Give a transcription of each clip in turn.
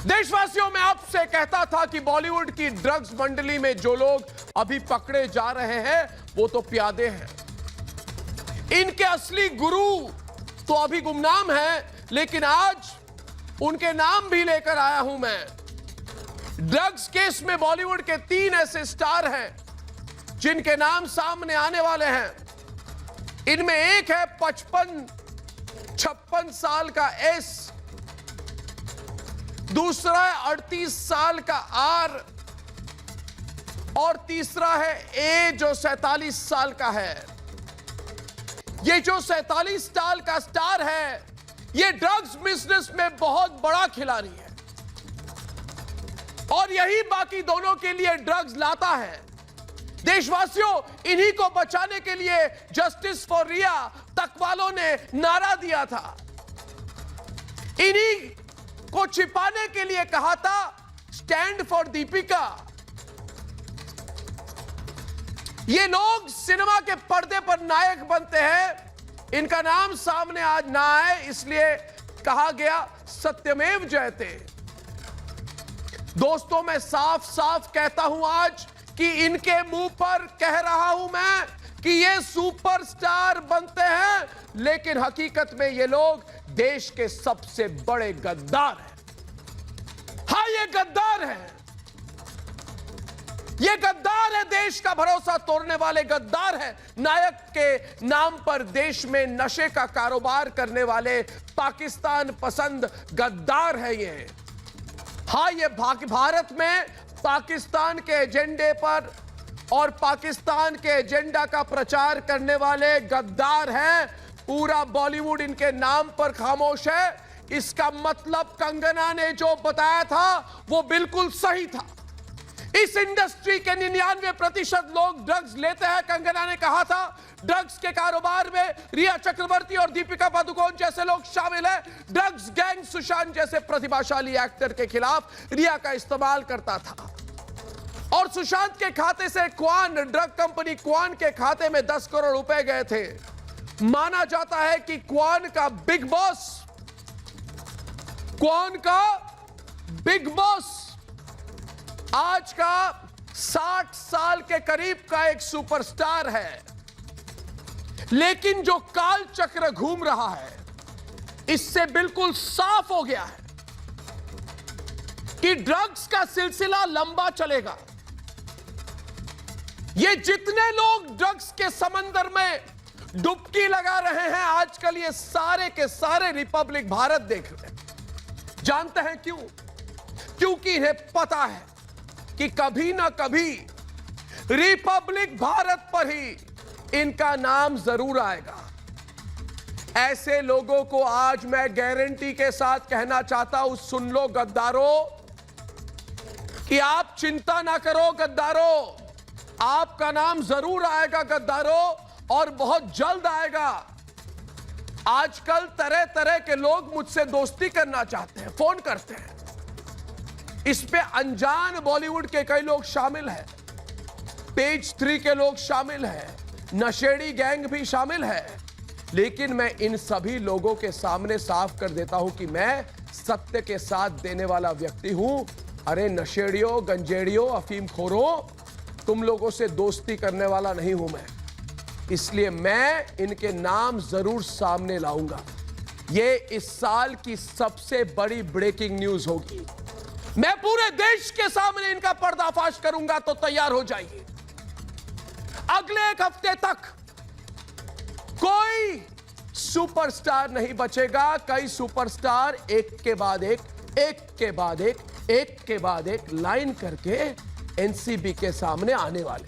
देशवासियों, मैं आपसे कहता था कि बॉलीवुड की ड्रग्स मंडली में जो लोग अभी पकड़े जा रहे हैं वो तो प्यादे हैं। इनके असली गुरु तो अभी गुमनाम हैं, लेकिन आज उनके नाम भी लेकर आया हूं मैं। ड्रग्स केस में बॉलीवुड के 3 ऐसे स्टार हैं जिनके नाम सामने आने वाले हैं। इनमें एक है 56 साल का एस, दूसरा है 38 साल का आर और तीसरा है ए जो 47 साल का है। ये जो 47 साल का स्टार है ये ड्रग्स बिजनेस में बहुत बड़ा खिलाड़ी है और यही बाकी दोनों के लिए ड्रग्स लाता है। देशवासियों, इन्हीं को बचाने के लिए जस्टिस फॉर रिया तक वालों ने नारा दिया था। इन्हीं को छिपाने के लिए कहा था स्टैंड फॉर दीपिका। ये लोग सिनेमा के पर्दे पर नायक बनते हैं, इनका नाम सामने आज ना आए इसलिए कहा गया सत्यमेव जयते। दोस्तों, मैं साफ साफ कहता हूं आज कि इनके मुंह पर कह रहा हूं मैं कि ये सुपरस्टार बनते हैं, लेकिन हकीकत में ये लोग देश के सबसे बड़े गद्दार हैं। हाँ, ये गद्दार हैं। ये गद्दार है, देश का भरोसा तोड़ने वाले गद्दार हैं। नायक के नाम पर देश में नशे का कारोबार करने वाले पाकिस्तान पसंद गद्दार है ये। हाँ, ये भारत में पाकिस्तान के एजेंडे पर और पाकिस्तान के एजेंडा का प्रचार करने वाले गद्दार हैं। पूरा बॉलीवुड इनके नाम पर खामोश है। इसका मतलब कंगना ने जो बताया था वो बिल्कुल सही था। इस इंडस्ट्री के 99% लोग ड्रग्स लेते हैं। कंगना ने कहा था ड्रग्स के कारोबार में रिया चक्रवर्ती और दीपिका पादुकोण जैसे लोग शामिल हैं। ड्रग्स गैंग सुशांत जैसे प्रतिभाशाली एक्टर के खिलाफ रिया का इस्तेमाल करता था और सुशांत के खाते से क्वान ड्रग कंपनी क्वान के खाते में 10 करोड़ रुपए गए थे। माना जाता है कि क्वान का बिग बॉस आज का 60 साल के करीब का एक सुपरस्टार है, लेकिन जो काल चक्र घूम रहा है इससे बिल्कुल साफ हो गया है कि ड्रग्स का सिलसिला लंबा चलेगा। ये जितने लोग ड्रग्स के समंदर में डुबकी लगा रहे हैं आजकल, ये सारे के सारे रिपब्लिक भारत देख रहे हैं। जानते हैं क्यों? क्योंकि इन्हें पता है कि कभी ना कभी रिपब्लिक भारत पर ही इनका नाम जरूर आएगा। ऐसे लोगों को आज मैं गारंटी के साथ कहना चाहता हूं, सुन लो गद्दारों, कि आप चिंता ना करो गद्दारों, आपका नाम जरूर आएगा गद्दारों, और बहुत जल्द आएगा। आजकल तरह तरह के लोग मुझसे दोस्ती करना चाहते हैं, फोन करते हैं। इस पे अनजान बॉलीवुड के कई लोग शामिल हैं, पेज 3 के लोग शामिल हैं, नशेड़ी गैंग भी शामिल है। लेकिन मैं इन सभी लोगों के सामने साफ कर देता हूं कि मैं सत्य के साथ देने वाला व्यक्ति हूं। अरे नशेड़ियों, गंजेड़ियों, अफीमखोरों, तुम लोगों से दोस्ती करने वाला नहीं हूं मैं। इसलिए मैं इनके नाम जरूर सामने लाऊंगा। ये इस साल की सबसे बड़ी ब्रेकिंग न्यूज होगी। मैं पूरे देश के सामने इनका पर्दाफाश करूंगा, तो तैयार हो जाइए। अगले 1 हफ्ते तक कोई सुपरस्टार नहीं बचेगा। कई सुपरस्टार एक के बाद एक, एक के बाद एक, एक के बाद एक लाइन करके एनसीबी के सामने आने वाले।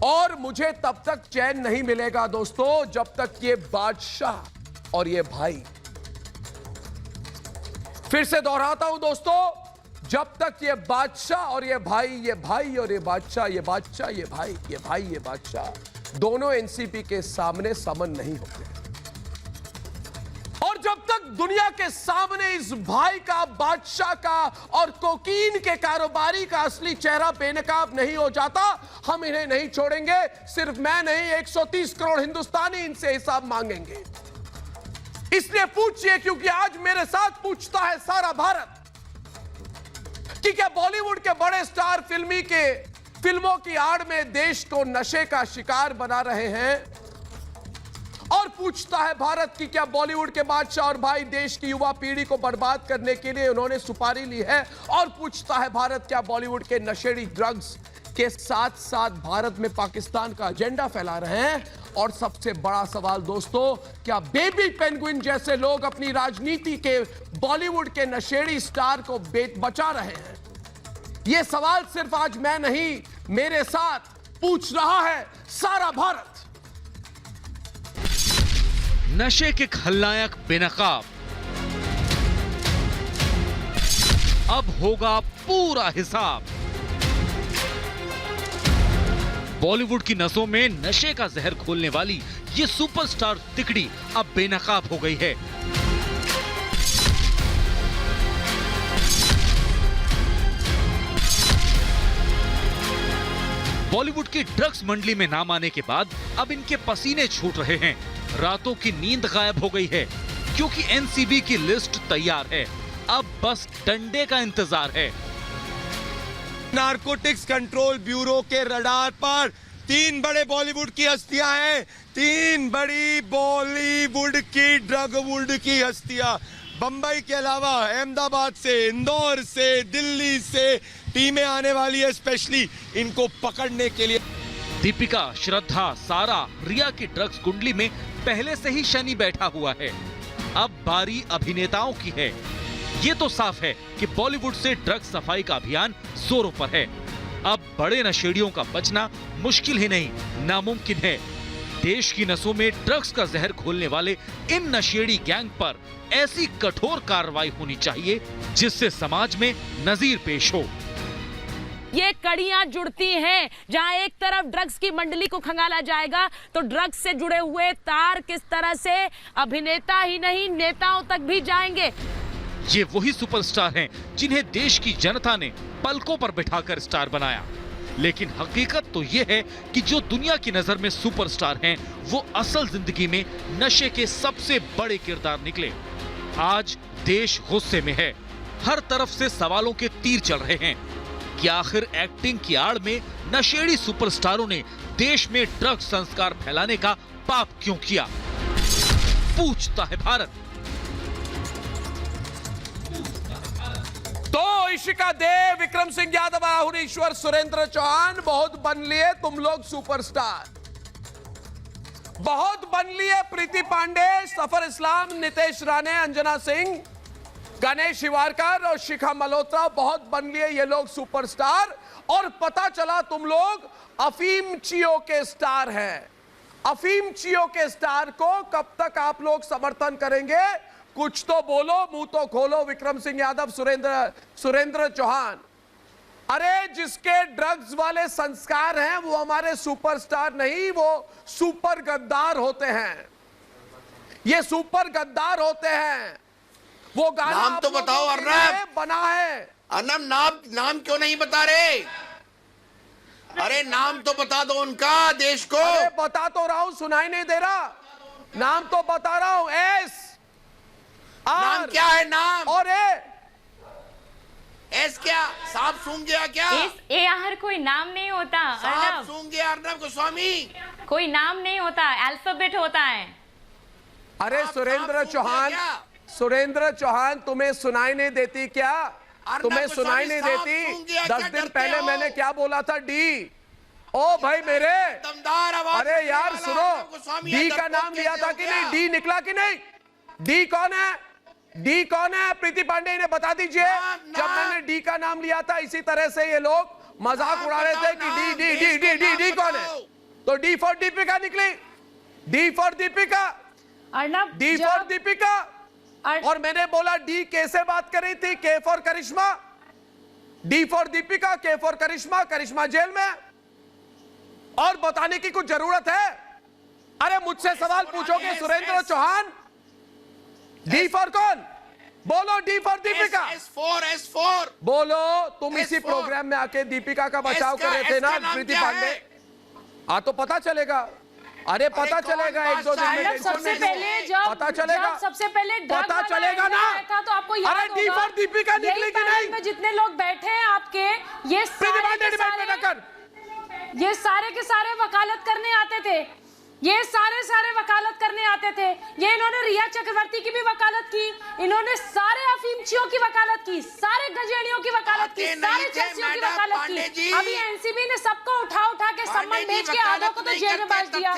और मुझे तब तक चैन नहीं मिलेगा दोस्तों जब तक ये बादशाह और ये भाई, फिर से दोहराता हूं दोस्तों, जब तक ये बादशाह और ये भाई, ये भाई और ये बादशाह, ये बादशाह, ये भाई, ये भाई, ये बादशाह, दोनों एनसीबी के सामने समन नहीं होते, और जब तक दुनिया के सामने इस भाई का, बादशाह का और कोकीन के कारोबारी का असली चेहरा बेनकाब नहीं हो जाता, हम इन्हें नहीं छोड़ेंगे। सिर्फ मैं नहीं, 130 करोड़ हिंदुस्तानी इनसे हिसाब मांगेंगे। इसलिए पूछिए, क्योंकि आज मेरे साथ पूछता है सारा भारत। कि क्या बॉलीवुड के बड़े स्टार फिल्मों की आड़ में देश को नशे का शिकार बना रहे हैं। और पूछता है भारत की क्या बॉलीवुड के बादशाह और भाई देश की युवा पीढ़ी को बर्बाद करने के लिए उन्होंने सुपारी ली है। और पूछता है भारत क्या बॉलीवुड के नशेड़ी ड्रग्स के साथ साथ भारत में पाकिस्तान का एजेंडा फैला रहे हैं। और सबसे बड़ा सवाल दोस्तों, क्या बेबी पेंगुइन जैसे लोग अपनी राजनीति के बॉलीवुड के नशेड़ी स्टार को बचा रहे हैं? यह सवाल सिर्फ आज मैं नहीं, मेरे साथ पूछ रहा है सारा भारत। नशे के खलनायक बेनकाब, अब होगा पूरा हिसाब। बॉलीवुड की नसों में नशे का जहर घोलने वाली ये सुपरस्टार तिकड़ी अब बेनकाब हो गई है। बॉलीवुड की ड्रग्स मंडली में नाम आने के बाद अब इनके पसीने छूट रहे हैं, रातों की नींद गायब हो गई है, क्योंकि एनसीबी की लिस्ट तैयार है। अब बस डंडे का इंतजार है। नारकोटिक्स कंट्रोल ब्यूरो के रडार पर 3 बड़े बॉलीवुड की हस्तियां हैं। 3 बड़ी बॉलीवुड की ड्रगवुड की हस्तियां बंबई के अलावा अहमदाबाद से, इंदौर से, दिल्ली से टीमें आने वाली है स्पेशली इनको पकड़ने के लिए। दीपिका, श्रद्धा, सारा, रिया की ड्रग्स कुंडली में पहले से ही शनि बैठा हुआ है। अब बारी अभिनेताओं की है। ये तो साफ है कि बॉलीवुड से ड्रग्स सफाई का अभियान जोरों पर है। अब बड़े नशेड़ियों का बचना मुश्किल ही नहीं, नामुमकिन है। देश की नसों में ड्रग्स का जहर घोलने वाले इन नशेड़ी गैंग पर ऐसी कठोर कार्रवाई होनी चाहिए जिससे समाज में नजीर पेश हो। ये कड़ियां जुड़ती हैं, जहां एक तरफ ड्रग्स की मंडली को खंगाला जाएगा तो ड्रग्स से जुड़े हुए तार किस तरह से अभिनेता ही नहीं नेताओं तक भी जाएंगे। ये वही सुपरस्टार हैं जिन्हें देश की जनता ने पलकों पर बिठाकर स्टार बनाया। लेकिन हकीकत तो ये है कि जो दुनिया की नजर में सुपरस्टार हैं, वो असल जिंदगी में नशे के सबसे बड़े किरदार निकले। आज देश गुस्से में है, हर तरफ से सवालों के तीर चल रहे हैं कि आखिर एक्टिंग की आड़ में नशेड़ी सुपरस्टारों ने देश में ड्रग्स संस्कार फैलाने का पाप क्यों किया? पूछता है भारत। तो इशिका देव, विक्रम सिंह यादव, राहुल ईश्वर, सुरेंद्र चौहान, बहुत बन लिए तुम लोग सुपरस्टार, बहुत बन लिए प्रीति पांडे, सफर इस्लाम, नितेश राणे, अंजना सिंह, गणेश हिवारकर और शिखा मल्होत्रा, बहुत बन लिए ये लोग सुपरस्टार। और पता चला तुम लोग अफीम चियो के स्टार हैं। अफीम चियो के स्टार को कब तक आप लोग समर्थन करेंगे? कुछ तो बोलो, मुंह तो खोलो विक्रम सिंह यादव, सुरेंद्र चौहान। अरे जिसके ड्रग्स वाले संस्कार हैं वो हमारे सुपरस्टार नहीं, वो सुपर गद्दार होते हैं। ये सुपर गद्दार होते हैं। वो गाना नाम तो बताओ अर्नब, बना है। अर्नब नाम क्यों नहीं बता रहे? अरे नाम तो बता दो उनका देश को। अरे बता तो रहा हूं, सुनाई नहीं दे रहा। नाम तो बता रहा हूं, नाम क्या है? नाम और एस क्या? सांप सूंघ गया क्या? AR कोई नाम नहीं होता सांप सूंघ गया अर्नब गोस्वामी, कोई नाम नहीं होता, अल्फाबेट होता है। अरे सुरेंद्र चौहान तुम्हें सुनाई नहीं देती क्या? तुम्हें सुनाई नहीं देती? 10 दिन पहले मैंने क्या बोला था? डी। ओ भाई मेरे, दमदार आवाज। अरे यार सुनो, डी का नाम लिया था कि नहीं? डी निकला कि नहीं? डी कौन है? डी कौन है? प्रीति पांडे ने बता दीजिए। जब मैंने डी का नाम लिया था इसी तरह से ये लोग मजाक उड़ा रहे थे कि D D D D D D कौन है? तो डी फॉर दीपिका निकली। D for Deepika, D for Deepika. और मैंने बोला डी कैसे बात कर रही थी? K for Karishma. D for Deepika, K for Karishma. Karishma jail में। और बताने की कुछ जरूरत है? अरे मुझसे सवाल पूछोगे सुरेंद्र चौहान, डी फॉर कौन? बोलो। D for Deepika. S4 बोलो। तुम इसी प्रोग्राम में आके दीपिका का बचाव कर रहे थे ना, प्रीति पांडे? हाँ तो पता चलेगा। अरे पता चलेगा एक दो दिन में, मैडम, सबसे पहले पता चलेगा, सबसे पहले पता चलेगा ना। तो आपको याद अरे डी फॉर दीपिका निकली कि नहीं? में जितने लोग बैठे हैं आपके, ये सारे के सारे वकालत करने आते थे, ये सारे वकालत करने आते थे। ये इन्होंने रिया चक्रवर्ती की भी वकालत की, इन्होंने सारे अफीमचियों की वकालत की, सारे गजेड़ियों की वकालत की, सारे चर्सियों की वकालत की। अभी एनसीबी ने सबको उठा के सम्मान भेज के आधों को तो जेल में भेज दिया।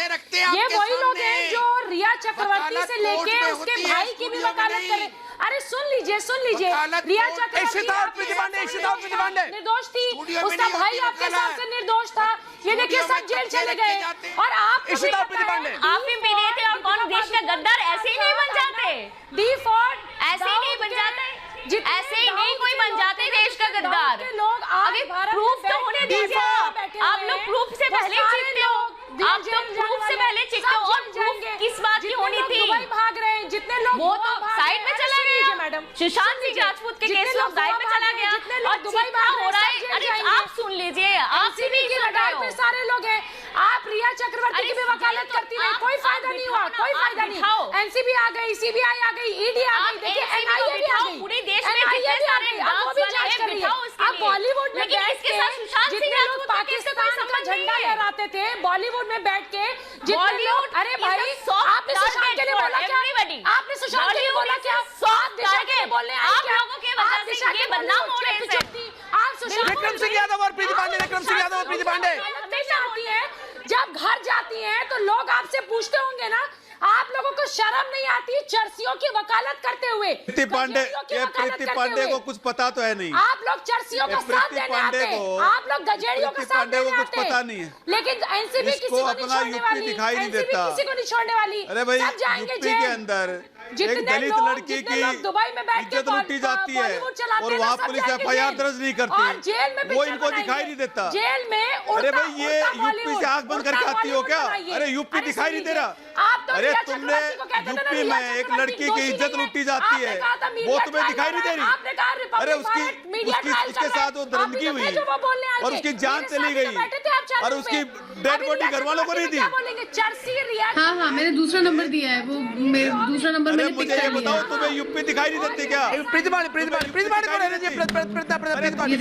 ये वही लोग हैं जो रिया चक्रवर्ती से लेके उसके भाई की भी वकालत करे। अरे सुन लीजिए रिया चक्रवर्ती निर्दोष थी, उसका भाई आपके साथ से निर्दोष था, ये देखिए सब जेल चले गए। और आप अफीम पी रहे थे और कौन देश का गद्दार ऐसे ही नहीं बन जाते, डिफॉल्ट ऐसे ही नहीं बन जाते, ऐसे ही नहीं कोई बन जाते देश का गद्दार। लोग अभी प्रूफ तो होने दीजिए, आप लोग प्रूफ से पहले चीखते हो, आप तो प्रूफ से पहले चीखते हो। और प्रूफ किस बात की होनी थी? दुबई भाग रहे हैं जितने लोग, वो तो साइड में चला गया मैडम, सुशांत सिंह राजपूत के केस में साइड में चला गया और चीखना हो रहा है। अरे आप सुन लीजिए, आप भी नहीं सुन रहे हो। सारे लोग हैं, आप रिया चक्रवर्ती की भी वकालत करती रही, कोई फायदा नहीं हुआ, कोई फायदा नहीं। एनसीबी आ गई, सीबीआई आ गई, ईडी आ गई, देखिए एनआईए भी आ गई, पूरे देश में कितने सारे वो भी जांच कर रही है। अब बॉलीवुड में बैठ के जितने लोग पाकिस्तान का झंडा लहराते थे, बॉलीवुड में बैठ के जितने लोग, अरे भाई आपने सुशांत के लिए बोला क्या? आपने सुशांत के लिए बोला क्या? आप दिशा के लिए बोलने आए क्या? लोगों के वजह से ये बदनाम हो रहे हैं। आप सुशांत, विक्रम सिंह यादव और प्रीति पांडे, विक्रम सिंह यादव और प्रीति पांडे हमेशा आती है, जब घर जाती हैं तो लोग आपसे पूछते होंगे ना, आप लोगों को शर्म नहीं आती चर्सियों की वकालत करते हुए? प्रीति पांडे को कुछ पता तो है नहीं। आप लोग चर्सियों का साथ देने आते हैं, आप लोग गजेड़ियों का साथ देने आते हैं, कुछ पता नहीं है। लेकिन एनसीबी किसी को नहीं छोड़ने वाली, दिखाई नहीं देता, किसी को नहीं छोड़ने वाली। अरे भाई यूपी के अंदर एक दलित लड़की की इज्जत लूटी जाती है और वहाँ पुलिस FIR दर्ज नहीं करती, वो इनको दिखाई नहीं देता। जेल में अरे भाई ये यूपी से आंख बंद करके आती हो क्या? अरे यूपी दिखाई नहीं दे रहा। अरे तुमने यूपी में एक लड़की की इज्जत लूटी जाती है, वो तुम्हें दिखाई नहीं दे रही? अरे उसके साथ वो दरिंदगी हुई और उसकी जान चली गई और उसकी डेड बॉडी घर वालों को नहीं दी। हाँ मैंने दूसरा नंबर दिया है, वो दूसरा नंबर मैंने मुझे ये बताओ, तुम्हें यूपी दिखाई नहीं देती क्या? प्रीति पांडे को रहने दीजिए,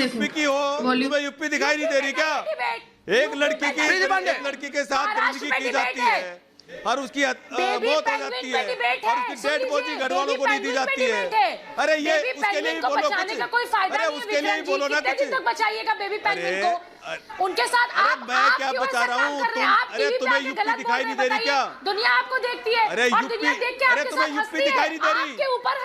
यूपी की हो, तुम्हें यूपी दिखाई नहीं दे रही क्या? एक लड़की के साथ दरिंदगी की जाती है और उसकी मौत हो जाती है और उसकी डेड बॉडी घर वालों को नहीं दी जाती है। अरे ये उसके लिए भी बोलो कुछ, अरे उसके लिए भी बोलो ना कुछ। बचाइएगा बेबी पेंगुइन को, उनके साथ आप मैं क्या बचा रहा हूँ? अरे तुम्हें यूपी दिखाई नहीं दे रही क्या? दुनिया आपको देखती है, अरे यूपी, अरे तुम्हें यूपी दिखाई नहीं दे रही?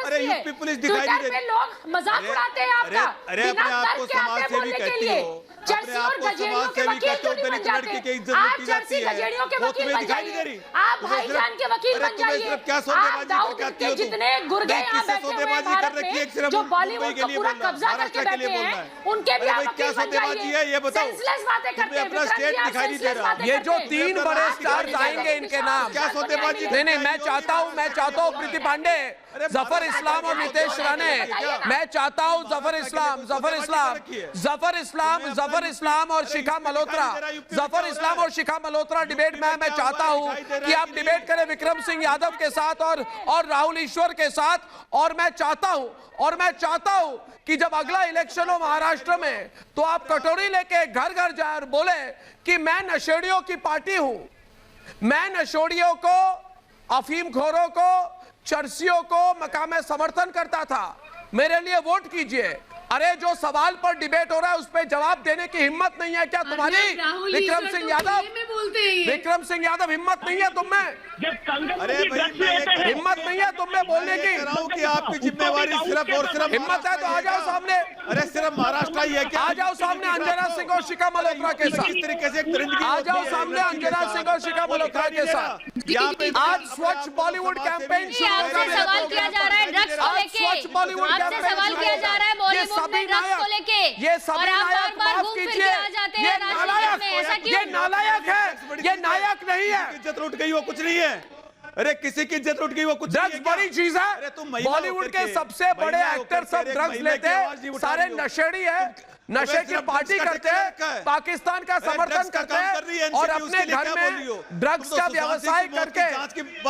अरे यूपी पुलिस दिखाई नहीं दे रही? लोग मजाक उड़ाते हैं आपका। अरे अपने आप को समाज सेवी कहती हो, अपने आप को समाज सेवी कहते हो, दलित लड़की की इज्जत लूटी जाती है, वो तुम्हें दिखाई नहीं दे रही? आप भाईजान के वकील बन जाइए। क्या सौदेबाजी करके आती हो? जितने गुर्गे यहाँ बैठे हुए हैं भारत में, जो बॉलीवुड को पूरा कब्जा करके बैठे हैं, उनके भी आप वकील बन जाइए। ये बताओ, सेंसलेस बातें करते हैं, अपना स्टेट दिखाई नहीं दे रहा। ये जो 3 बड़े स्टार्स आएंगे इनके नाम, क्या सौदेबाजी? नहीं मैं चाहता हूँ प्रीति पांडे, जफर इस्लाम और नितेश राणे, मैं चाहता हूँ जफर इस्लाम और शिखा मल्होत्रा, जफर इस्लाम और शिखा मल्होत्रा डिबेट में मैं चाहता हूँ कि आप डिबेट करें विक्रम सिंह यादव के साथ और राहुल ईश्वर के साथ। और मैं चाहता हूँ कि जब अगला इलेक्शन हो महाराष्ट्र में तो आप कटोरी लेके घर घर जाए और बोले कि मैं नशेड़ियों की पार्टी हूं, मैं नशेड़ियों को, अफीमखोरों को, चर्सियों को मकाम समर्थन करता था, मेरे लिए वोट कीजिए। अरे जो सवाल पर डिबेट हो रहा है उस पर जवाब देने की हिम्मत नहीं है क्या तुम्हारी? विक्रम सिंह यादव हिम्मत नहीं है तुम में? अरे हिम्मत नहीं है तुम में बोलने की? कि आपकी जिम्मेवारी सिर्फ और सिर्फ हिम्मत है तो आ जाओ सामने। अरे सिर्फ महाराष्ट्र ही है क्या? आ जाओ सामने अंजना सिंह और शिखा मल्होत्रा के साथ। इस तरीके से आ जाओ सामने अंजना सिंह और शिखा मल्होत्रा के साथ। आज स्वच्छ बॉलीवुड कैंपेन शुरू आपसे सवाल किया जा रहा है ड्रग्स को लेके, स्वच्छ बॉलीवुड आपसे सवाल किया जा रहा है बॉलीवुड में ड्रग्स को लेके, ये सभी और आप नायक बार-बार घूम फिर के आ जाते हैं राजनीति में, ऐसा क्यों? ये नालायक है, ये नायक नहीं है। इज्जत लूट गई वो कुछ नहीं है। अरे किसी की इज्जत लूट गई वो कुछ ड्रग्स बड़ी चीज है। बॉलीवुड के सबसे बड़े एक्टर सब ड्रग्स लेते हैं, सारे नशेड़ी है। नशे की पार्टी करते हैं, पाकिस्तान का समर्थन करते हैं और अपने घर में ड्रग्स का व्यवसाय करके,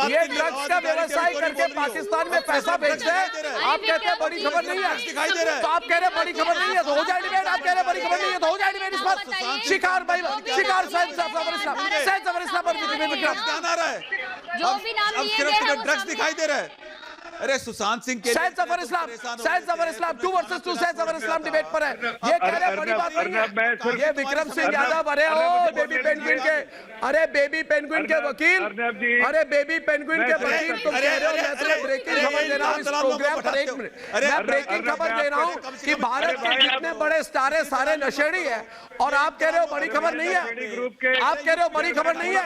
ये ड्रग्स का व्यवसाय करके पाकिस्तान में पैसा बेचते हैं। आप कहते हैं बड़ी खबर नहीं है, तो आप कह रहे हैं बड़ी खबर नहीं है तो हो जाए डिबेट। आप कह रहे हैं बड़ी खबर नहीं है तो हो जाए डिबेट। इस बात शिकार भाई, शिकार सैयद जफर इस्लाम पर जो भी नाम लिए गए हैं ड्रग्स दिखाई दे रहा है। अरे सुशांत सिंह के सैयद जफर इस्लाम 2 वर्सेस 2 सैयद जफर इस्लाम डिबेट पर है। ये कह रहे बड़ी बात नहीं है। ये विक्रम सिंह यादव, अरे ओ बेबी पेंगुइन के, अरे बेबी पेंगुइन के वकील, अरे बेबी पेंगुइन के वकील, तुम कह रहे हो मैं तुम्हें ब्रेकिंग खबर दे रहा हूँ इस प्रोग्राम पर। 1 मिनट, मैं ब्रेकिंग खबर दे रहा हूँ कि भारत के जितने बड़े स्टार है सारे नशेड़ी है और आप कह रहे हो बड़ी खबर नहीं है। आप कह रहे हो बड़ी खबर नहीं है।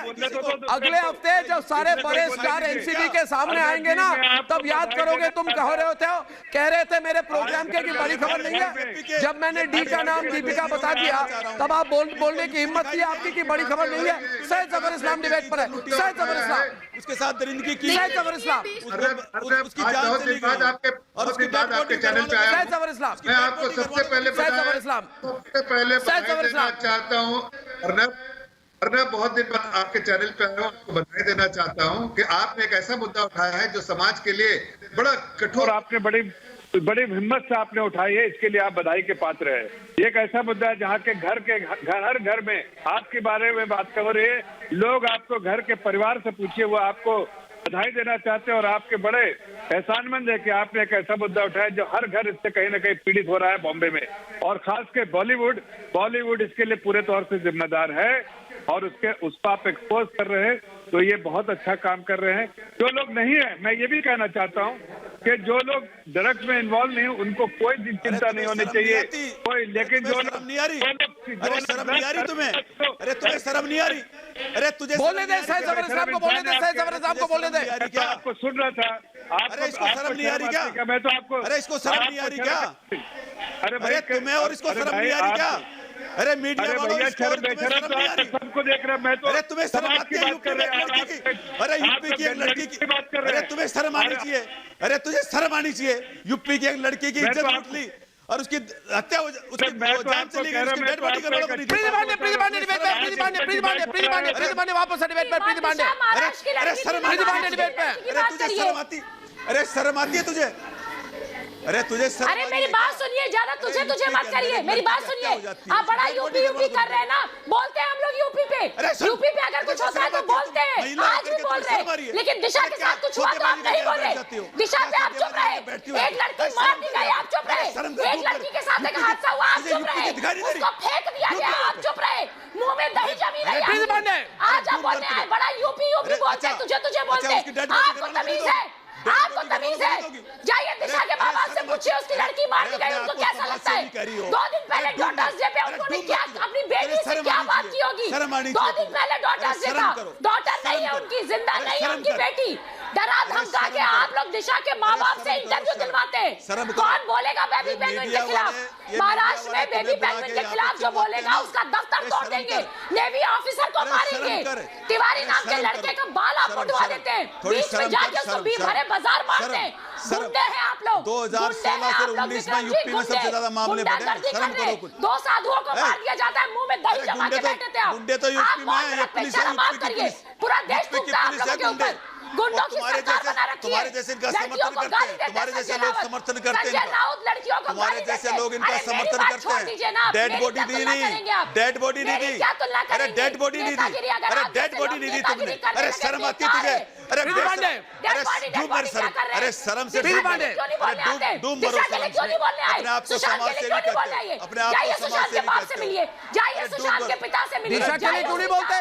अगले हफ्ते जब सारे बड़े स्टार एनसीबी के सामने आएंगे ना, तब याद करोगे तुम कह रहे थे मेरे प्रोग्राम के कि बड़ी खबर नहीं है। जब मैंने डी का नाम दीपिका बता दिया तब आप बोलने की हिम्मत थी आपकी कि बड़ी खबर नहीं है। सैयद जफर इस्लाम डिबेट पर है। सैयद जफर इस्लाम, उसके साथ दरिंदगी की, सैयद जफर इस्लाम, उसकी जान चली गई और उसके बाद आपके चैनल पे आया। सैयद जफर इस्लाम, मैं आपको सबसे पहले बताना चाहता हूँ अर्नब, बहुत दिन बाद आपके चैनल पे आया हूँ, आपको बधाई देना चाहता हूँ कि आपने एक ऐसा मुद्दा उठाया है जो समाज के लिए बड़ा कठोर, आपने बड़ी हिम्मत से आपने उठाई है, इसके लिए आप बधाई के पात्र है। ये एक ऐसा मुद्दा है जहाँ के हर घर में आपके बारे में बात कर रहे हैं लोग। आपको घर के परिवार से पूछिए, वो आपको बधाई देना चाहते हैं और आपके बड़े एहसानमंद है कि आपने एक ऐसा मुद्दा उठाया जो हर घर इससे कहीं ना कहीं पीड़ित हो रहा है बॉम्बे में, और खास के बॉलीवुड इसके लिए पूरे तौर से जिम्मेदार है और उसको आप एक्सपोज कर रहे हैं, तो ये बहुत अच्छा काम कर रहे हैं। जो लोग नहीं है, मैं ये भी कहना चाहता हूँ कि जो लोग ड्रग्स में इन्वॉल्व नहीं, उनको कोई चिंता नहीं होनी चाहिए कोई, लेकिन जो शर्म नहीं आ रही, अरे शर्म नहीं आ रही तुम्हें, अरे तुम्हें शर्म नहीं आ रही, अरे तुझे बोलने दे सैयद जफर इस्लाम को, बोलने दे सैयद जफर इस्लाम को, बोलने दे। आपको सुन रहा था, अरे इसको शर्म नहीं आ रही क्या? मैं तो आपको, अरे इसको शर्म नहीं आ रही क्या? अरे तुम्हें और इसको शर्म नहीं आ रही क्या? अरे मीडिया वालों, सबको देख रहे, मैं तो, अरे तुम्हें शर्म आती है यूपी में एक लड़की की, अरे यूपी की एक लड़की की बात कर रहे हैं, अरे तुम्हें शर्म आनी चाहिए, अरे तुझे शर्म आनी चाहिए। यूपी की एक लड़की की इज्जत लूट ली और उसकी हत्या हो, उसकी जान चली गई, उसकी डेड बॉडी का रोड बनी। प्रीति पांडे डिबेट पे, प्रीति पांडे वापस डिबेट पे, प्रीति पांडे, अरे शर्म आती डिबेट पे, अरे तुझे शर्म आती, अरे शर्म आती है तुझे, अरे तुझे शर्म, अरे मेरी बात सुनिए, ज्यादा तुझे मत करिए, मेरी बात सुनिए। आप बड़ा यूपी कर रहे हैं ना, बोलते हैं हम लोग यूपी पे अगर कुछ होता है तो बोलते हैं, आज भी बोल रहे हैं, लेकिन दिशा के साथ कुछ हुआ तो आप नहीं बोल रहे। दिशा पे आप चुप रहे, एक लड़की मार दी गई आप चुप रहे, एक लड़की के साथ एक हादसा हुआ आप चुप रहे, उसको फेंक दिया गया आप चुप रहे, मुंह में दही जमी रही। आज आप बोलते हैं बड़ा यूपी बोलते हैं, तुझे बोलते हैं, आपको तमीज है, आपको तमीज है? जाइए दिशा के बाबा से पूछिए, उसकी लड़की मार दी गई, उनको कैसा लगता है? 2 दिन पहले डॉटर्स डे पे उन्होंने क्या अपनी बेटी से क्या बात की होगी? 2 दिन पहले डॉटर्स डे था, डॉटर नहीं है उनकी, जिंदा नहीं है उनकी बेटी। डरा धमका के आप लोग दिशा के माँ बाप से इंटरव्यू दिलवाते हैं। कौन बोलेगा बेबी पेंगुइन के खिलाफ? महाराष्ट्र में बेबी पेंगुइन के खिलाफ जो बोलेगा उसका दफ्तर तोड़ देंगे, नेवी ऑफिसर को मारेंगे, तिवारी नाम के लड़के का बाल आप उठवा देते हैं, बीच में जाके उसको भी भरे बाजार मारते हैं। गुंडे हैं आप लोग, 2016 से 19 में यूपी में सबसे ज्यादा मामले बढ़े। शर्म करो कुछ। 2 साधुओं को मार दिया जाता है, मुंह में दही जमा के बैठे थे आप। गुंडे तो यूपी में है, ये पुलिस है, यूपी की पुलिस, पूरा देश यूपी की पुलिस है गुंडे। गुंडों की सरकार बना रखी है, तुम्हारे जैसे इनका समर्थन करते हैं, तुम्हारे जैसे लोग समर्थन करते हैं, लड़कियों को तुम्हारे जैसे लोग इनका समर्थन करते हैं। डेड बॉडी नहीं दी, डेड बॉडी नहीं दी, अरे डेड बॉडी नहीं दी, अरे डेड बॉडी नहीं दी तुमने, अरे शर्म आती तुझे? अरे डूब मर शर्म, अरे शर्म से डूब मरो, अपने आप को समाज सेवी कहते हैं, अपने आप को समाज सेवी कहते हैं। जाइए सुशांत के पिता से मिलिए। दिशा के लिए क्यों नहीं बोलते?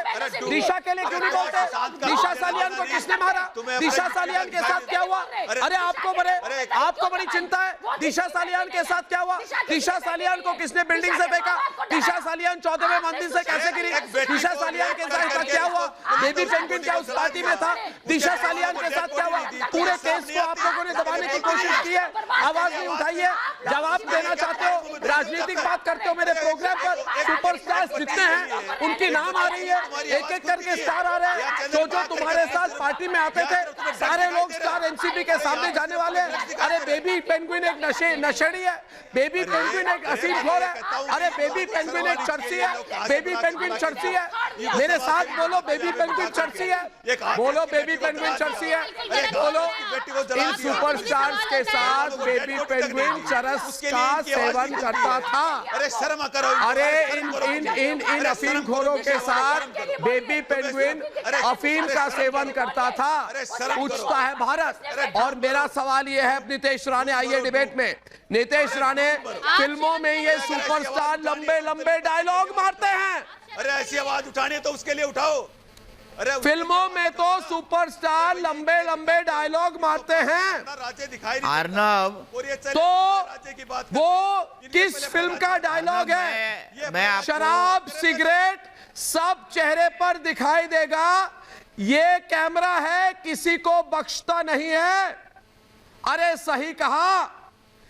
दिशा के लिए क्यों नहीं बोलते? दिशा सालियान को किसने मारा? दिशा सालियान के साथ क्या हुआ? अरे आपको बड़ी चिंता है दिशा सालियान के साथ क्या हुआ? दिशा सालियान को किसने बिल्डिंग से फेंका? दिशा सालियान 14वें मंजिल से कैसे गिरी? दिशा सालियान के साथ क्या हुआ? बेबी पेंगुइन क्या उस पार्टी में था? दिशा सालियान के साथ क्या हुआ? पूरे केस को आप लोगों ने दबाने की कोशिश की है, आवाज नहीं उठाई है। जवाब देना चाहते हो, राजनीतिक बात करते हो मेरे प्रोग्राम पर। सुपरस्टार स्टार्स जितने हैं उनकी नाम आ रही है, एक एक करके स्टार आ रहे हैं। जो तुम्हारे साथ पार्टी में आते थे सारे लोग स्टार एनसीबी के सामने जाने वाले हैं। अरे बेबी पेंगुइन एक नशेड़ी है, बेबी पेंगुइन एक असीमखोर है, अरे बेबी पेंगुइन एक चर्ची है, बेबी पेंगुइन चर्ची है। मेरे साथ बोलो बेबी पेंगुइन चर्ची है, बोलो बेबी पेंगुइन चर्ची है, बोलो। इन सुपरस्टार्स के साथ बेबी पेंगुइन चरस का सेवन करता था। अरे शर्म करो। अरे इन अफीमखोरों के साथ बेबी पेंगुइन अफीम का सेवन करता था। पूछता है भारत। और मेरा सवाल ये है, नीतीश राणे आइए डिबेट में। नीतीश राणे फिल्मों में ये सुपरस्टार लंबे लंबे डायलॉग मारते हैं। अरे ऐसी आवाज उठानी है तो उसके लिए उठाओ। अरे फिल्मों में तो सुपरस्टार लंबे लंबे डायलॉग मारते हैं। राज्य दिखाई नहीं अर्नब, तो वो किस फिल्म का डायलॉग है? शराब सिगरेट सब चेहरे पर दिखाई देगा, ये कैमरा है, किसी को बख्शता नहीं है। अरे सही कहा,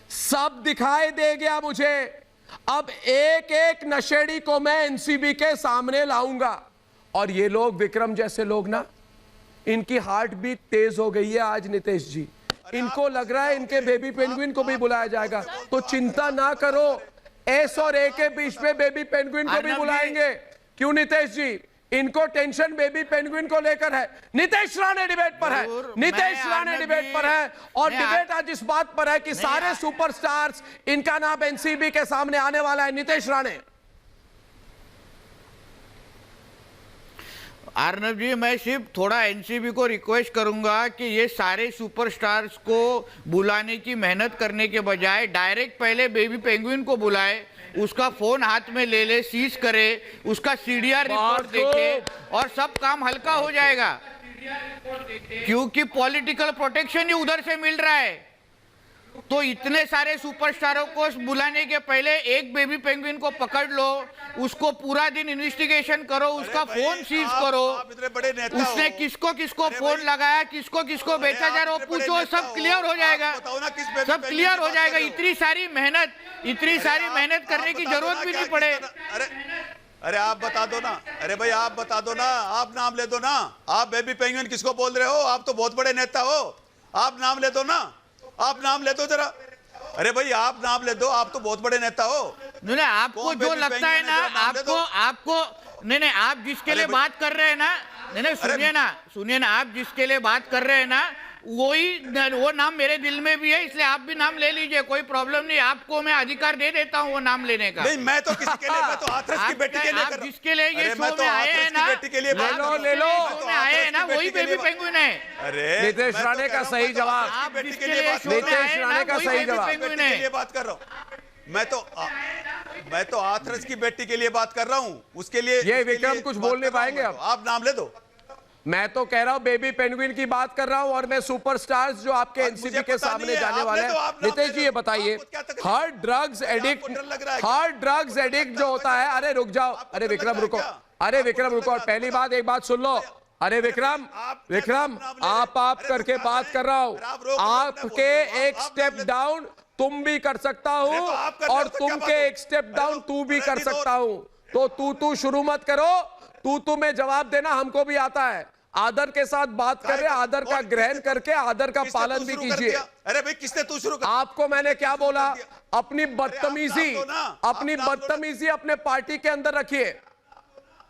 सब दिखाई दे गया मुझे। अब एक एक नशेड़ी को मैं एनसीबी के सामने लाऊंगा। और ये लोग, विक्रम जैसे लोग ना, इनकी हार्ट बीट तेज हो गई है आज नीतीश जी। इनको लग रहा है इनके बेबी पेंगुइन को भी बुलाया जाएगा। तो चिंता ना करो, एस और ए के बीच में बेबी पेंगुइन को भी बुलाएंगे। क्यों नीतीश जी? इनको टेंशन बेबी पेंगुइन को लेकर है। नीतीश राणे डिबेट पर है, नीतीश राणे डिबेट पर है। और डिबेट आज इस बात पर है कि सारे सुपरस्टार्स, इनका नाम एनसीबी के सामने आने वाला है। नीतीश राणे। अर्नब जी, मैं सिर्फ थोड़ा एनसीबी को रिक्वेस्ट करूंगा कि ये सारे सुपरस्टार्स को बुलाने की मेहनत करने के बजाय डायरेक्ट पहले बेबी पेंगुइन को बुलाए, उसका फोन हाथ में ले ले, सीज करे, उसका सीडीआर रिपोर्ट देखे और सब काम हल्का हो जाएगा। क्योंकि पॉलिटिकल प्रोटेक्शन ही उधर से मिल रहा है। तो इतने सारे सुपरस्टारों को बुलाने के पहले एक बेबी पेंगुइन को पकड़ लो, उसको पूरा दिन इन्वेस्टिगेशन करो, उसका फोन सीज करो, उसने किसको किसको फोन लगाया, किसको किसको बेचा जा रहा है, पूछो, सब क्लियर हो जाएगा, सब क्लियर हो जाएगा। इतनी सारी मेहनत करने की जरूरत भी नहीं पड़े। अरे आप बता दो ना, अरे भाई आप बता दो ना, आप नाम ले दो ना। आप बेबी पेंगुइन किसको बोल रहे हो? आप तो बहुत बड़े नेता हो, आप नाम ले दो ना, आप नाम ले दो जरा। अरे भाई आप नाम ले दो, आप तो बहुत बड़े नेता हो। नहीं, आपको जो लगता है ना, आपको नहीं, आप जिसके लिए बात कर रहे हैं ना, नहीं, सुनिए ना, आप जिसके लिए बात कर रहे हैं ना, वो नाम मेरे दिल में भी है, इसलिए आप भी नाम ले लीजिए, कोई प्रॉब्लम नहीं। आपको मैं अधिकार दे देता हूँ वो नाम लेने का। नहीं, मैं तो किसी के लिए, मैं तो हाथरस की बेटी के लिए आप जिसके लिए ये शो में आए हैं ना, बेटी के लिए ले लो आए हैं ना, वही बेबी पेंगुइन है। अरे नीतीश राणे का सही जवाब, आप जिसके लिए लिए शो में आए हैं ना, का वही सही बेबी जवाब। पेंगुइन के लिए है। बात कर रहा हूँ मैं तो हाथरस की बेटी के लिए बात कर रहा हूँ, उसके लिए। ये विक्रम कुछ बोल नहीं पाएंगे अब। आप नाम ले दो। मैं तो कह रहा हूं बेबी पेंगुइन की बात कर रहा हूं, और मैं सुपरस्टार्स जो आपके एनसीबी के सामने जाने वाले हैं। नीतीश जी ये बताइए, हर ड्रग्स एडिक्ट जो होता है, अरे रुक जाओ, अरे विक्रम रुको, अरे विक्रम रुको। और पहली बात, एक बात सुन लो, अरे विक्रम आप करके बात कर रहा हूं। आपके एक स्टेप डाउन तुम भी कर सकता हूं, और तुम के एक स्टेप डाउन तू भी कर सकता हूं। तो तू शुरू मत करो, तू में जवाब देना हमको भी आता है। आदर के साथ बात कर रहे, आदर का ग्रहण करके आदर का पालन भी कीजिए। अरे भाई किसने तू शुरू कर? आपको मैंने क्या बोला? अपनी बदतमीजी अपने पार्टी के अंदर रखिए।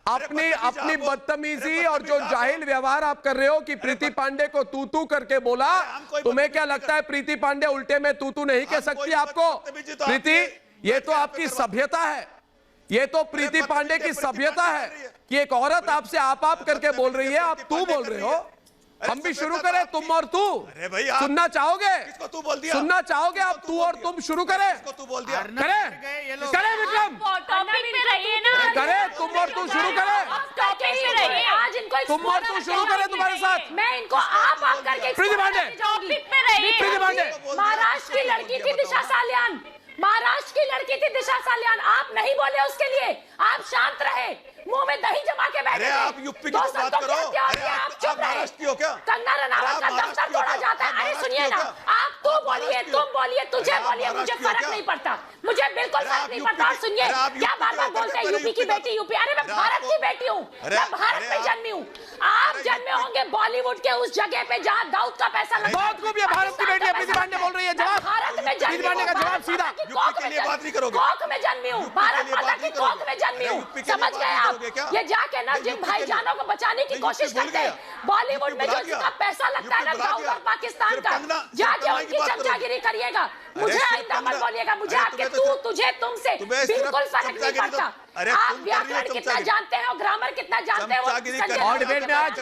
अपनी बदतमीजी और जो जाहिल व्यवहार आप कर रहे हो कि प्रीति पांडे को तू करके बोला, तुम्हें क्या लगता है प्रीति पांडे उल्टे में तू नहीं कह सकती आपको? प्रीति, ये तो आपकी सभ्यता है, ये तो प्रीति पांडे की सभ्यता है कि एक औरत आपसे आप करके बोल रही है, आप तू बोल रहे हो। हम भी शुरू करें, तुम और तू? अरे भाई सुनना चाहोगे? किसको तू बोल दिया? सुनना चाहोगे आप? तू और तुम शुरू करें। किसको तू बोल दिया? करें विक्रम, टॉपिक पे रहिए ना। करें, तुम और तू शुरू करें, टॉपिक पे रहिए। आज इनको तुम और तू शुरू करें तुम्हारे साथ। मैं इनको आप करके प्रीति पांडे, टॉपिक पे रहिए। प्रीति पांडे, महाराष्ट्र की लड़की थी दिशा सालियान, महाराष्ट्र की लड़की थी दिशा सालियान। आप नहीं बोले उसके लिए, आप शांत रहे, मुंह में दही जमा के बैठे। अरे आप यूपी की बात करो, आप चुप रहे। महाराष्ट्र की हो क्या? कंगना रनावत का दफ्तर तोड़ा जाता है। अरे सुनिए ना, आप तू बोलिए, तुम बोलिए, तुझे बोलिए, मुझे फर्क नहीं पड़ता, मुझे बिल्कुल फर्क नहीं नहीं पड़ता। और सुनिए, क्या बार-बार बोलते हैं यूपी की बेटी यूपी। अरे मैं भारत की बेटी हूँ, मैं भारत में जन्मी हूँ। आप जन्मे होंगे बॉलीवुड के उस जगह पे जहाँ दाऊद का पैसा लगा। बहुत खूब, ये भारत की बेटी है। प्रीति पांडे बोल रही है, जवाब भारत में जन्मी प्रीति पांडे का जवाब सीधा। यूपी के लिए बात नहीं करोगे? कोख में जन्मी हूँ, भारत माता की कोख में जन्मी हूँ। समझ गए आप? ये जाके ना जिन भाईजानों को बचाने की कोशिश करते हैं, बॉलीवुड में जो जिसका पैसा लगता है ना दाऊद और पाकिस्तान का, जाके उनकी चमचागिरी करिएगा। मुझे आइंदा मत बोलिएगा, मुझे आपके तू तुझे तुमसे बिल्कुल फर्क नहीं पड़ता। आप व्याकरण कितना जानते हैं और ग्रामर कितना जानते हैं। और डिबेट में आज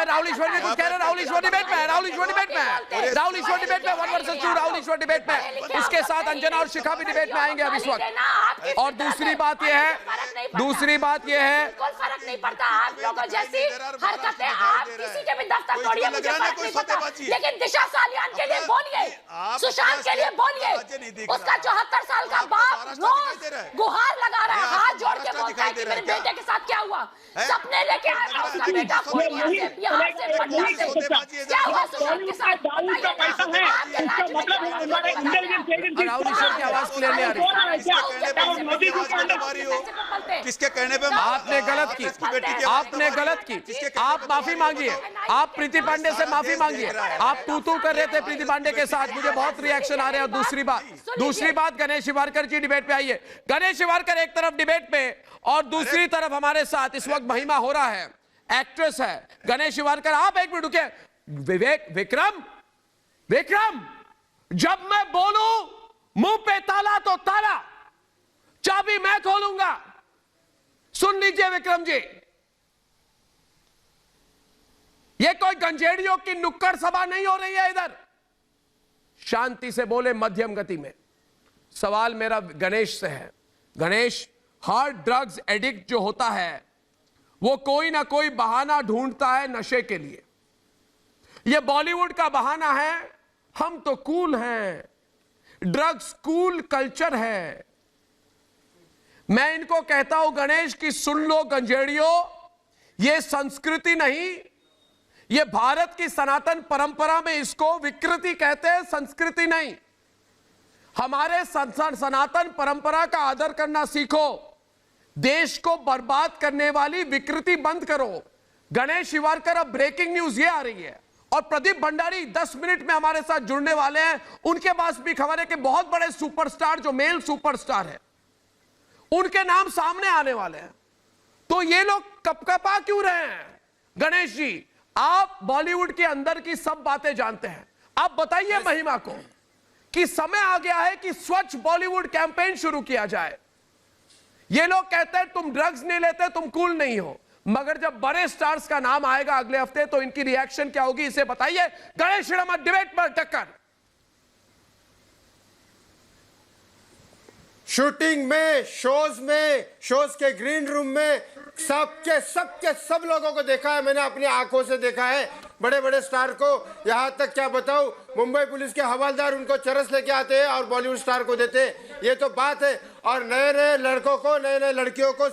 राहुल ईश्वर ने कुछ कह रहे हैं। राहुल ईश्वर डिबेट में है, राहुल ईश्वर डिबेट में है, राहुल ईश्वर डिबेट में 1 वर्सेस 2 राहुल ईश्वर डिबेट में। उसके साथ अंजना और शिखा भी डिबेट में आएंगे अब इस वक्त। और दूसरी बात यह है, बिल्कुल फर्क नहीं पड़ता। आप लोगों जैसी हरकतें आप किसी के भी दफ्तर तोड़िए, मुझे फर्क नहीं पड़ता। लेकिन दिशा सालियान के लिए बोलिए, सुशांत के लिए बोलिए। उसका 74 साल का बाप रोज गुहार लगा रहा है, हाथ जोड़ के बोलता है कि मेरे बेटे के साथ क्या हुआ। सपने लेके आया था उसका बेटा यहाँ से पटना से। क्या हुआ सुशांत के साथ? राहुल ईश्वर की आवाज क्लियर नहीं आ रही। किसके कहने पे आपने गलत की, आपने गलत की। आप माफी मांगिए, आप प्रीति पांडे से माफी मांगिए। आप तू कर रहे थे प्रीति पांडे के साथ, मुझे बहुत रिएक्शन आ रहे हैं। और दूसरी बात गणेश शिवारकर जी डिबेट पे आइए। गणेश शिवारकर एक तरफ डिबेट पे और दूसरी तरफ हमारे साथ इस वक्त महिमा हो रहा है, एक्ट्रेस है गणेश शिवारकर। आप एक मिनट रुकिए। विक्रम, जब मैं बोलूं मुंह पे ताला तो ताला, चाबी मैं खोलूंगा। सुन लीजिए विक्रम जी, ये कोई गंजेड़ियों की नुक्कड़ सभा नहीं हो रही है इधर। शांति से बोले, मध्यम गति में। सवाल मेरा गणेश से है। गणेश, हार्ड ड्रग्स एडिक्ट जो होता है वो कोई ना कोई बहाना ढूंढता है नशे के लिए। ये बॉलीवुड का बहाना है, हम तो कूल हैं, ड्रग्स कूल कल्चर है। मैं इनको कहता हूं गणेश कि सुन लो गंजेड़ियों, ये संस्कृति नहीं, ये भारत की सनातन परंपरा में इसको विकृति कहते हैं, संस्कृति नहीं। हमारे सनातन परंपरा का आदर करना सीखो। देश को बर्बाद करने वाली विकृति बंद करो। गणेश शिवारकर, अब ब्रेकिंग न्यूज ये आ रही है और प्रदीप भंडारी 10 मिनट में हमारे साथ जुड़ने वाले हैं। उनके पास भी खबर है कि बहुत बड़े सुपरस्टार जो मेल सुपरस्टार है उनके नाम सामने आने वाले हैं। तो ये लोग कपकपा क्यों रहे हैं? गणेश जी, आप बॉलीवुड के अंदर की सब बातें जानते हैं। आप बताइए महिमा को कि समय आ गया है कि स्वच्छ बॉलीवुड कैंपेन शुरू किया जाए। ये लोग कहते हैं तुम ड्रग्स नहीं लेते, तुम कूल नहीं हो, मगर जब बड़े स्टार्स का नाम आएगा अगले हफ्ते तो इनकी रिएक्शन क्या होगी, इसे बताइए। गणेश श्रीराम डिबेट पर टक्कर। शूटिंग में, शोज के ग्रीन रूम में सब लोगों को देखा है मैंने, अपनी आंखों से देखा है। बड़े बड़े स्टार को, यहां तक क्या बताऊं, मुंबई पुलिस के हवलदार उनको चरस लेके आते हैं और बॉलीवुड स्टार को देते हैं। ये तो बात है। और नए नए लड़कों को, नए नए लड़कियों को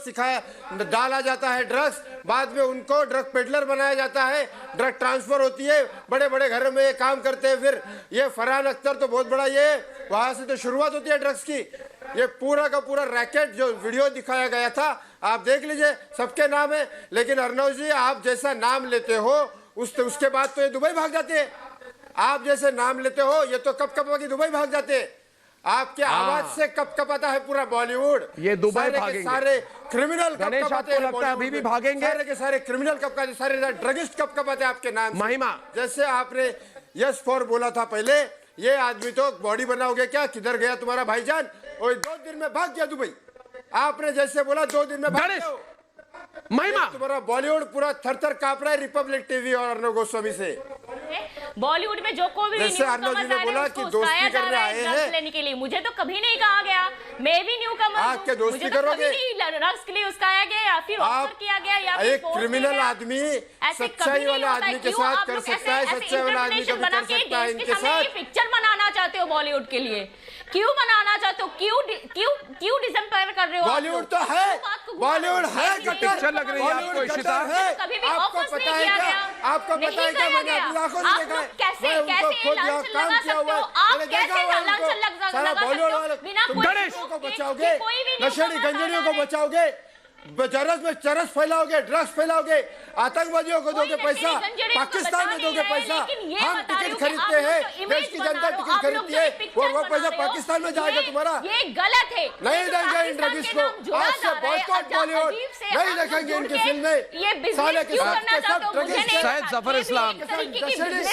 डाला जाता है ड्रग्स, बाद में उनको ड्रग पेडलर बनाया जाता है, ड्रग ट्रांसफर होती है, बड़े बड़े घरों में ये काम करते हैं। फिर ये फरहान अख्तर तो बहुत बड़ा, ये वहां से तो शुरुआत होती है ड्रग्स की। ये पूरा का पूरा रैकेट जो वीडियो दिखाया गया था, आप देख लीजिए, सबके नाम है। लेकिन अर्नव जी, आप जैसा नाम लेते हो उसके बाद तो ये दुबई भाग जाते हैं। आप जैसे नाम लेते हो ये तो कप की दुबई भाग जाते हैं। आपके आवाज से कप कपाता है पूरा बॉलीवुड। ये दुबई भागेंगे, सारे क्रिमिनल गणेश आपको लगता है अभी भी भागेंगे? सारे के सारे क्रिमिनल कपकाते, सारे ड्रगिस्ट कपकाते आपके नाम। महिमा, जैसे आपने यस फॉर बोला था पहले, ये आदमी तो बॉडी बनाओगे क्या, किधर गया तुम्हारा भाईजान? और 2 दिन में भाग गया दुबई। आपने जैसे बोला 2 दिन में भाग गया। महिमा, तुम्हारा बॉलीवुड पूरा थर-थर कांप रहा है रिपब्लिक टीवी और अर्नव गोस्वामी से। बॉलीवुड में जो कोई भी जैसे अर्नव जी ने बोला कि दोस्ती करने आए हैं लेने के लिए, मुझे तो कभी नहीं कहा गया। मैं भी न्यू कमर हूं, क्या दोस्ती मुझे तो करोगे? कभी नहीं ड्रग्स के लिए उसकाया गया या फिर ऑफर किया गया या फिर एक क्रिमिनल आदमी सच्चाई वाले आदमी के साथ कर सकता है, सच्चाई वाला आदमी कभी कर सकता है इनके साथ। पिक्चर बनाना चाहते हो बॉलीवुड के लिए, क्यों बनाना चाहते हो? क्यों डिसम्पेयर कर रहे हो? बॉलीवुड तो है, वक्त हुआ बॉलीवुड है कट्टर, पिक्चर लग रही है आपको बॉलीवुड इशिता? कट्टर है। कभी भी आपको ऑफर्स पता नहीं है किया क्या? गया। आपको नहीं पता है क्या? किया मैंने गया। अपनी आंखों से आप देखा लोग है। कैसे मैं उनको कैसे खुद यहाँ लांछन काम लगा किया हुआ सकते हो? है। आप मैंने कैसे देखा हुआ है लांछन उनको। लगा सारा सकते बॉलीवुड हो? वाले बिना तुम कोई नशेड़ियों को प्रूफ के बचाओगे, कि कोई भी नहीं नशेड़ी होगा गंजड़ियों को सारा है। बचाओगे, चरस में चरस फैलाओगे, ड्रग्स फैलाओगे, आतंकवादियों को दोगे पैसा, पाकिस्तान में दोगे पैसा। हम टिकट खरीदते हैं, देश की जनता टिकट खरीदती है, और वो पैसा पाकिस्तान में जाएगा तुम्हारा। ये गलत है। नहीं देंगे इन ड्रग्स को। आज से बॉयकॉट बॉलीवुड, नहीं देखेंगे इनकी फिल्में। साले के साथ के सब ड्रग्स। सैयद जफर इस्लाम,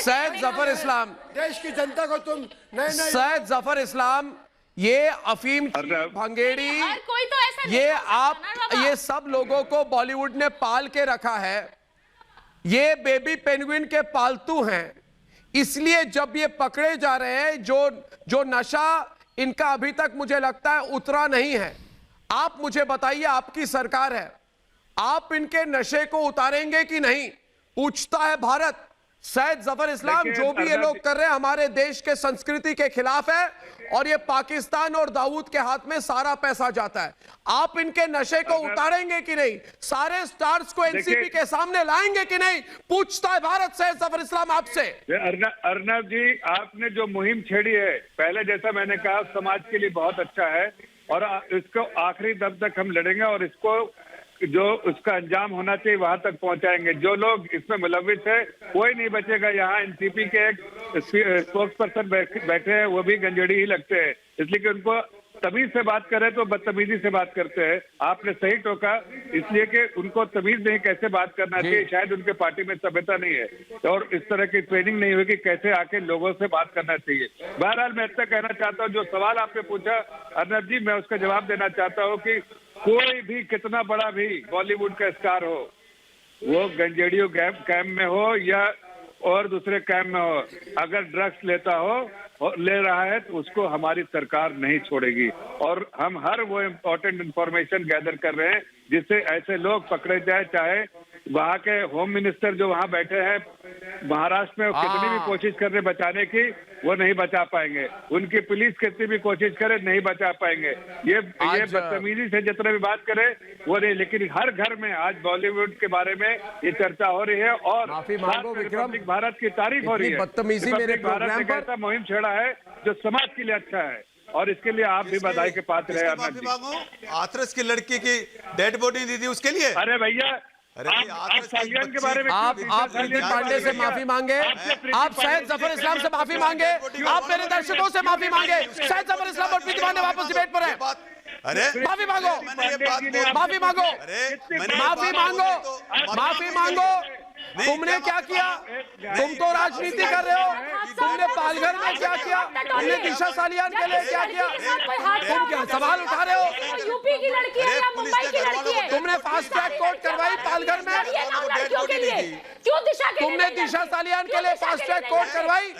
सैयद जफर इस्लाम, देश की जनता को तुम नए नए सैयद जफर इस्लाम, ये अफीम भंगेड़ी, हर कोई तो ऐसा नहीं ये कर सकता आप ना बाबा। ये सब लोगों को बॉलीवुड ने पाल के रखा है। ये बेबी पेंगुइन के पालतू हैं, इसलिए जब ये पकड़े जा रहे हैं, जो नशा इनका अभी तक मुझे लगता है उतरा नहीं है। आप मुझे बताइए, आपकी सरकार है, आप इनके नशे को उतारेंगे कि नहीं? पूछता है भारत। सैयद जफर इस्लाम, देखिए, जो भी ये अर्नब लोग जी- कर रहे हैं हमारे देश के संस्कृति के खिलाफ है, और ये पाकिस्तान और दाऊद के हाथ में सारा पैसा जाता है। आप इनके नशे को उतारेंगे कि नहीं? सारे स्टार्स को एनसीपी के सामने लाएंगे कि नहीं? पूछता है भारत सैयद जफर इस्लाम आपसे। अर्नब जी, आपने जो मुहिम छेड़ी है, पहले जैसा मैंने कहा, समाज के लिए बहुत अच्छा है, और इसको आखिरी दम तक हम लड़ेंगे, और इसको जो उसका अंजाम होना चाहिए वहां तक पहुंचाएंगे। जो लोग इसमें मुलविस है कोई नहीं बचेगा। यहाँ एनसीपी के एक स्पोक्स पर्सन बैठे हैं, वो भी गंजेड़ी ही लगते हैं, इसलिए कि उनको तमीज से बात करें तो बदतमीजी से बात करते हैं। आपने सही टोका, इसलिए कि उनको तमीज नहीं कैसे बात करना चाहिए, शायद उनके पार्टी में सभ्यता नहीं है, और इस तरह की ट्रेनिंग नहीं हुई कि कैसे आके लोगों से बात करना चाहिए। बहरहाल मैं इतना कहना चाहता हूँ, जो सवाल आपने पूछा अर्नब जी, मैं उसका जवाब देना चाहता हूँ कि कोई भी कितना बड़ा भी बॉलीवुड का स्टार हो, वो गंजेड़ियों कैंप में हो या और दूसरे कैंप में हो, अगर ड्रग्स लेता हो और ले रहा है तो उसको हमारी सरकार नहीं छोड़ेगी। और हम हर वो इम्पोर्टेंट इंफॉर्मेशन गैदर कर रहे हैं जिससे ऐसे लोग पकड़े जाए, चाहे वहाँ के होम मिनिस्टर जो वहाँ बैठे हैं महाराष्ट्र में, कितनी भी कोशिश कर रहे बचाने की, वो नहीं बचा पाएंगे। उनकी पुलिस कितनी भी कोशिश करे नहीं बचा पाएंगे। ये बदतमीजी से जितने भी बात करे वो नहीं, लेकिन हर घर में आज बॉलीवुड के बारे में ये चर्चा हो रही है, और माफी मांगो विक्रम, रिपब्लिक भारत की तारीफ हो रही है। बदतमीजी मेरे रिपब्लिक भारत प्रोग्राम एक पर ऐसा मुहिम छेड़ा है जो समाज के लिए अच्छा है, और इसके लिए आप भी बधाई के पात्र हैं। माफी मांगो, हाथरस की लड़की की डेड बॉडी दी थी उसके लिए। अरे भैया, आप सालियान के बारे में आप प्रीति पांडे से माफी मांगे, आप सैयद जफर इस्लाम से माफी मांगे, आप मेरे दर्शकों से माफी मांगे। सैयद जफर इस्लाम और प्रीति पांडे वापस डिबेट पर है। अरे माफी मांगो, माफी मांगो, माफी मांगो, माफी मांगो। तुमने क्या किया? तुम तो राजनीति कर रहे हो। तुमने पालघर में क्या किया? तुमने दिशा सालियान के लिए क्या किया? तुम क्या सवाल उठा रहे हो? यूपी की लड़की है या मुंबई की लड़की है? तुमने फास्ट ट्रैक कोर्ट करवाई पालघर में? क्यों दिशा के तुमने दिशा सालियान के लिए फास्ट ट्रैक कोर्ट करवाई?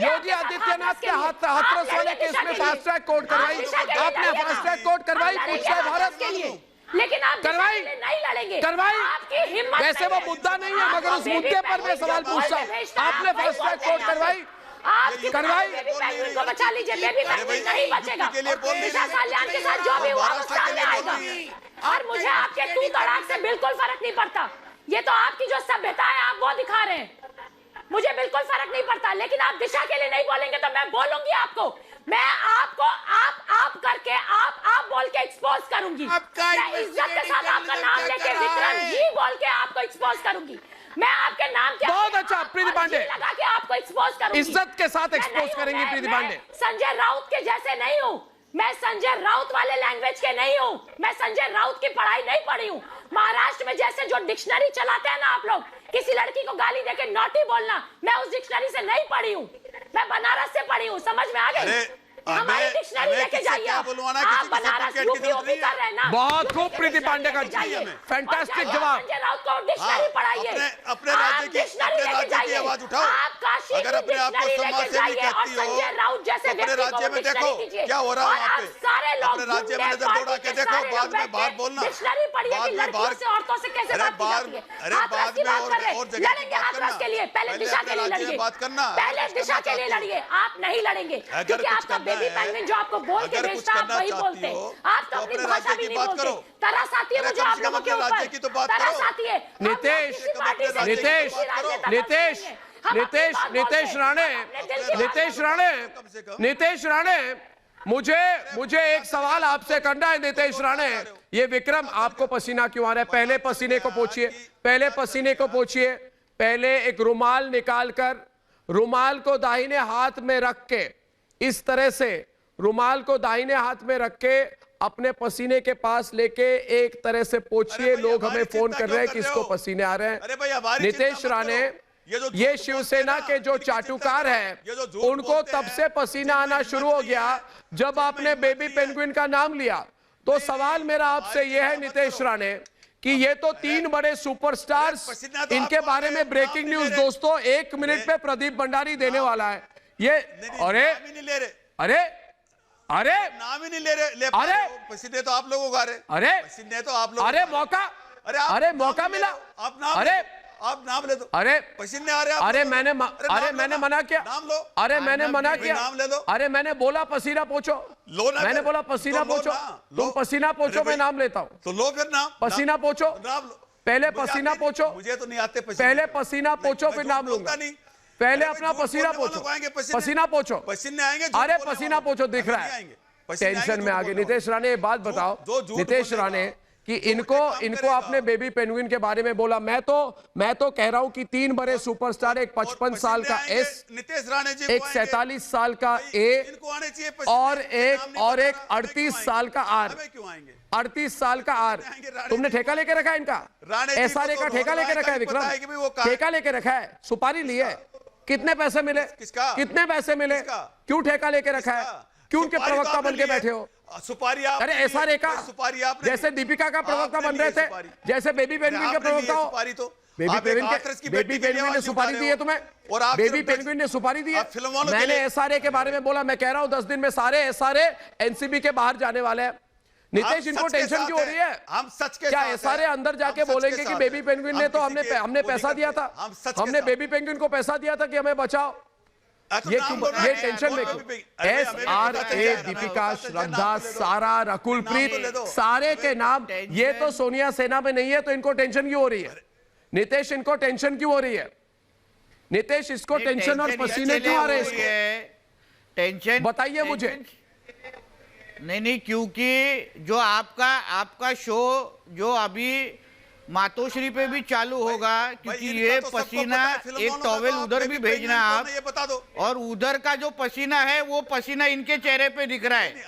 योगी आदित्यनाथ के हाथरस वाले केस में फास्ट ट्रैक कोर्ट करवाई? आपने फास्ट ट्रैक कोर्ट करवाई? पूछता है भारत के लिए, लेकिन आप करवाई? नहीं लड़ेंगे। करवाई? आपकी हिम्मत वैसे वो मुद्दा नहीं है, मगर उस मुद्दे पर मैं सवाल पूछता हूँ। आपने फास्ट ट्रैक कोर्ट करवाई? करवाई? बेबी पेंगुइन को बचा लीजिए, बेबी पेंगुइन नहीं बचेगा। दिशा सालियान के साथ जो भी हुआ वो सामने आएगा, और मुझे आपके तू तड़ाक से बिल्कुल फर्क नहीं पड़ता। ये तो आपकी जो सभ्यता है आप वो दिखा रहे हैं, मुझे बिल्कुल फर्क नहीं पड़ता। लेकिन आप दिशा के लिए नहीं बोलेंगे तो मैं बोलूंगी आपको। मैं आपको आप करके आप बोल के एक्सपोज करूंगी। मैं इज्जत के साथ आपका नाम लेके विक्रम जी बोल के आपको एक्सपोज करूंगी। मैं आपके नाम के बहुत अच्छा प्रीति पांडे लगा के आपको एक्सपोज करूंगी। इज्जत के साथ एक्सपोज करेंगी प्रीति पांडे। संजय राउत के जैसे नहीं हूँ, मैं संजय राउत वाले लैंग्वेज के नहीं हूँ। मैं संजय राउत की पढ़ाई नहीं पढ़ी हूँ। महाराष्ट्र में जैसे जो डिक्शनरी चलाते हैं ना आप लोग, किसी लड़की को गाली देके नॉटी बोलना, मैं उस डिक्शनरी से नहीं पढ़ी हूँ। मैं बनारस से पढ़ी हूँ, समझ में आ गई? हमारी डिक्शनरी लेके जाइए। आप बनारस यूपी कर रहे हैं ना? बहुत खूब प्रीति पांडे का फैंटास्टिक जवाब। संजय राउत को डिक्शनरी पढ़ाइए, अपने राज्य की आवाज उठाओ। अगर अपने आप को समाज सेवी कहती हो, अपने राज्य में देखो क्या हो रहा है वहाँ पे। अपने राज्य में नजर दौड़ा के देखो, बाद में बाहर बोलना, बाद में बाहर से औरतों से कैसे बात की जाती है। अरे बाद में और जगह लड़ेंगे हाथरस के लिए, पहले दिशा के लिए लड़िए, बात करना, पहले दिशा के लिए लड़िए। आप नहीं लड़ेंगे क्योंकि आपका बेबी पेंगुइन जो आपको बोल के भेजता आप वही बोलते, आप तो अपनी भाषा भी नहीं बोलते। तरस आती है मुझे आप लोगों के ऊपर, तरस आती है। नीतीश राणे, मुझे एक सवाल आपसे करना है नीतीश राणे। ये विक्रम आपको पसीना क्यों आ रहा है? पहले पसीने को पोंछिए, पहले पसीने को पोंछिए। पहले एक रुमाल निकालकर रुमाल को दाहिने हाथ में रख के, इस तरह से रुमाल को दाहिने हाथ में रख के अपने पसीने के पास लेके एक तरह से पोंछिए। लोग हमें फोन कर रहे हैं कि इसको पसीने आ रहे हैं। नीतीश राणे, ये शिवसेना के जो चाटुकार हैं उनको तब से पसीना आना शुरू हो गया जब आपने बेबी पेंगुइन का नाम लिया। तो सवाल मेरा आपसे यह है नीतीश राणे कि ये तो 3 बड़े सुपरस्टार्स, इनके बारे में ब्रेकिंग न्यूज दोस्तों 1 मिनट पे प्रदीप भंडारी देने वाला है। ये अरे नाम ही नहीं ले रहे। अरे पसीने तो आप लोगों का, अरे पसीने तो आप लोग, अरे मौका, अरे मौका मिला, आप नाम ले दो। अरे पसीने आ रहे हैं, अरे मैंने मना किया, नाम लो। अरे मैंने मना किया, नाम ले दो। अरे मैंने बोला पसीना पोंछो, मैंने बोला पसीना पोंछो, तुम पसीना पोंछो, मैं नाम लेता हूँ। तो लो फिर नाम, पसीना पोंछो, पहले पसीना पोंछो। मुझे तो नहीं आते पहले पसीना पोंछो फिर नाम लूंगा। पहले अपना पसीना पोंछो, पसीना पोंछो, पसीने आएंगे। अरे पसीना पोंछो, दिख रहा है टेंशन में आगे। नीतीश राणे, बात बताओ नीतीश राणे कि इनको आपने बेबी पेंगुइन के बारे में बोला। मैं तो कह रहा हूं कि 3 बड़े सुपरस्टार, एक 55 साल का एस, नीतीश राणे जी, एक 47 साल का ए और एक 38 साल का आर। 38 साल का आर। तुमने ठेका लेके रखा है इनका, एसआरए का ठेका लेके रखा है विक्रम, ठेका लेके रखा है, सुपारी ली है। कितने पैसे मिले? कितने पैसे मिले? क्यों ठेका लेके रखा है? क्यों उनके प्रवक्ता बन के बैठे हो? सुपारी आप, अरे एसआरए का, सुपारी आपने, जैसे दीपिका का प्रवक्ता बन रहे थे, जैसे बेबी पेंगुइन के प्रवक्ता हो। सुपारी तो बेबी पेंगुइन ने सुपारी दी है तुम्हें, और आप बेबी पेंगुइन ने सुपारी दी है। मैंने एसआरए के बारे में बोला, मैं कह रहा हूं 10 दिन में सारे एसआरए एनसीबी के बाहर जाने वाले हैं। नीतीश, इनको टेंशन क्यों हो रही है? हम सच के क्या एसआरए अंदर जाके बोलेंगे कि बेबी पेंगुइन ने तो हमने पैसा दिया था, हमने बेबी पेंगुइन को पैसा दिया था कि हमें बचाओ? ये टेंशन में एसआरए, दीपिका, श्रद्धा, सारा, रकुलप्रीत, सारे के नाम, ये तो सोनिया सेना में नहीं है, तो इनको टेंशन क्यों हो रही है? नीतीश, इनको टेंशन क्यों हो रही है? नीतीश, इसको टेंशन और पसीने क्यों आ रहे हैं? टेंशन बताइए मुझे। नहीं, क्योंकि जो आपका शो जो अभी मातोश्री पे भी चालू होगा, क्योंकि ये पसीना, एक टॉवेल उधर भी भेजना आप, ये बता दो। और उधर का जो पसीना है वो पसीना इनके चेहरे पे दिख रहा है।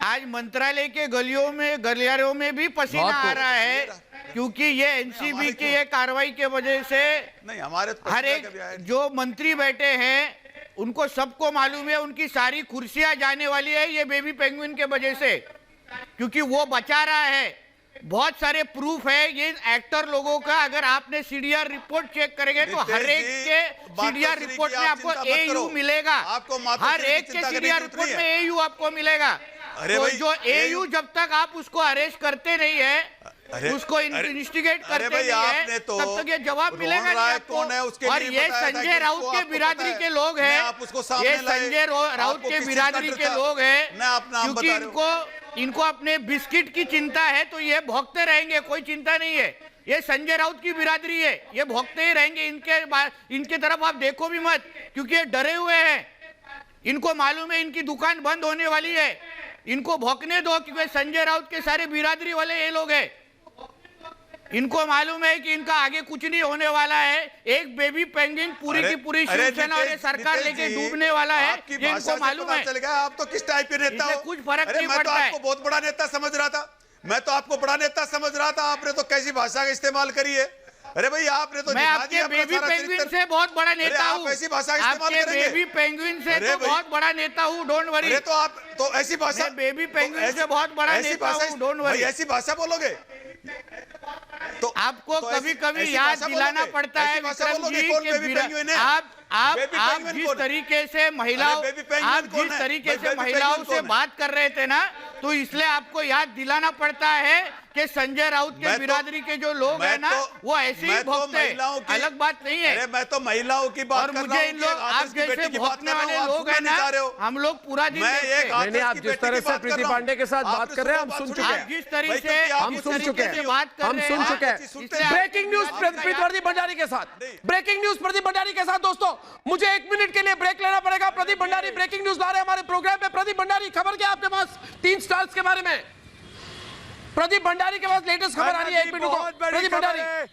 आज मंत्रालय के गलियारों में भी पसीना आ रहा है, क्योंकि ये एनसीबी की ये कार्रवाई के वजह से हमारे हर एक जो मंत्री बैठे हैं उनको सबको मालूम है उनकी सारी कुर्सियां जाने वाली है ये बेबी पेंगुइन के वजह से, क्योंकि वो बचा रहा है। बहुत सारे प्रूफ है ये एक्टर लोगों का। अगर आपने सीडीआर रिपोर्ट चेक करेंगे तो हर एक के सीडीआर रिपोर्ट में आपको एयू मिलेगा, हर एक के सीडीआर रिपोर्ट में एयू आपको मिलेगा। तो जो एयू जब तक आप उसको अरेस्ट करते नहीं है, उसको इन्वेस्टिगेट करते नहीं है, तब तक ये जवाब मिलेगा नहीं आपको। और ये संजय राउत के बिरादरी के लोग हैं, ये संजय राउत के बिरादरी के लोग हैं, क्योंकि इनको अपने बिस्किट की चिंता है तो ये भौंकते रहेंगे, कोई चिंता नहीं है। ये संजय राउत की बिरादरी है, ये भौंकते ही रहेंगे। इनके तरफ आप देखो भी मत, क्योंकि ये डरे हुए हैं। इनको मालूम है इनकी दुकान बंद होने वाली है, इनको भौंकने दो, क्योंकि संजय राउत के सारे बिरादरी वाले ये लोग हैं। इनको मालूम है कि इनका आगे कुछ नहीं होने वाला है। एक बेबी पेंगुइन पूरी की पूरी शिवसेना और ये सरकार लेके डूबने वाला है, ये इनको मालूम है। चल गया, आप तो किस टाइप के नेता हो? कुछ फर्क नहीं मैं तो पड़ता है। आपको बहुत बड़ा नेता समझ रहा था, मैं तो आपको बड़ा नेता समझ रहा था। आपने तो कैसी भाषा का इस्तेमाल करी है? अरे भाई आपने तो, मैं आपके बेबी पेंगुइन से बहुत बड़ा नेता हूँ, ऐसी भाषा का इस्तेमाल करेंगे? बेबी पेंगुइन से तो बहुत बड़ा नेता हूँ, डोंट वरी। तो आप तो ऐसी भाषा, बेबी पेंगुइन से बहुत बड़ा नेता हूँ, डोंट वरी। ऐसी भाषा बोलोगे तो आपको कभी कभी याद दिलाना पड़ता है विक्रम जी कि आप जिस तरीके से महिलाओं से बात कर रहे थे ना, तो इसलिए आपको याद दिलाना पड़ता है कि संजय राउत के बिरादरी के जो लोग हैं ना वो ऐसे ही भोगते हैं, अलग बात नहीं है। अरे मैं तो महिलाओं की बात कर रहा हूं। और मुझे इन लोग आप जैसे भोगने वाले लोग हैं ना, हम लोग पूरा दिन नहीं, आप जिस तरह से प्रीति पांडे के साथ बात कर रहे हैं हम सुन चुके हैं, जिस तरीके से हम सुन चुके हैं, हम सुन चुके हैं। ब्रेकिंग न्यूज प्रदीप भंडारी के साथ, ब्रेकिंग न्यूज प्रदीप भंडारी के साथ। दोस्तों मुझे 1 मिनट के लिए ब्रेक लेना पड़ेगा। प्रदीप भंडारी ब्रेकिंग न्यूज ला रहे हैं हमारे प्रोग्राम में। प्रदीप भंडारी, खबर क्या आपके पास 3 स्टार्स के बारे में? प्रदीप भंडारी के पास लेटेस्ट खबर आ रही है, 1 मिनट को।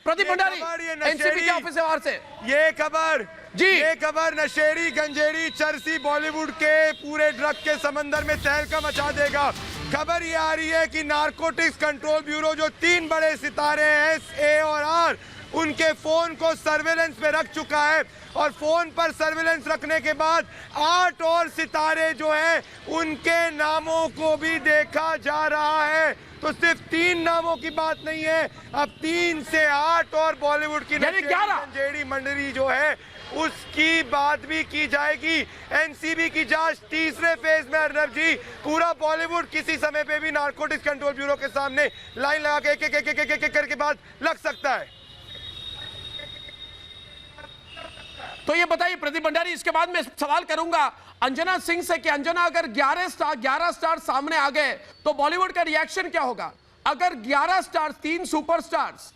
प्रदीप भंडारी एनसीबी के ऑफिस से बाहर से ये खबर जी, ये खबर नशेड़ी गंजेड़ी चरसी बॉलीवुड के पूरे ड्रग के समंदर में तहलका मचा देगा। खबर ये आ रही है कि नारकोटिक्स कंट्रोल ब्यूरो जो 3 बड़े सितारे हैं एस, ए और आर, उनके फोन को सर्वेलेंस में रख चुका है और फोन पर सर्वेलेंस रखने के बाद 8 और सितारे जो हैं उनके नामों को भी देखा जा रहा है। तो सिर्फ 3 नामों की बात नहीं है, अब 3 से 8 और बॉलीवुड की गंजेड़ी मंडली जो है उसकी बात भी की जाएगी। एनसीबी की जांच तीसरे फेज में। अर्नब जी, पूरा बॉलीवुड किसी समय पे भी नारकोटिक्स कंट्रोल ब्यूरो के सामने लाइन लगा के एक करके बात लग सकता है। तो ये बताइए प्रदीप भंडारी, इसके बाद मैं सवाल करूंगा अंजना सिंह से कि अंजना, अगर 11 स्टार सामने आ गए तो बॉलीवुड का रिएक्शन क्या होगा? अगर 11 स्टार, 3 सुपरस्टार्स,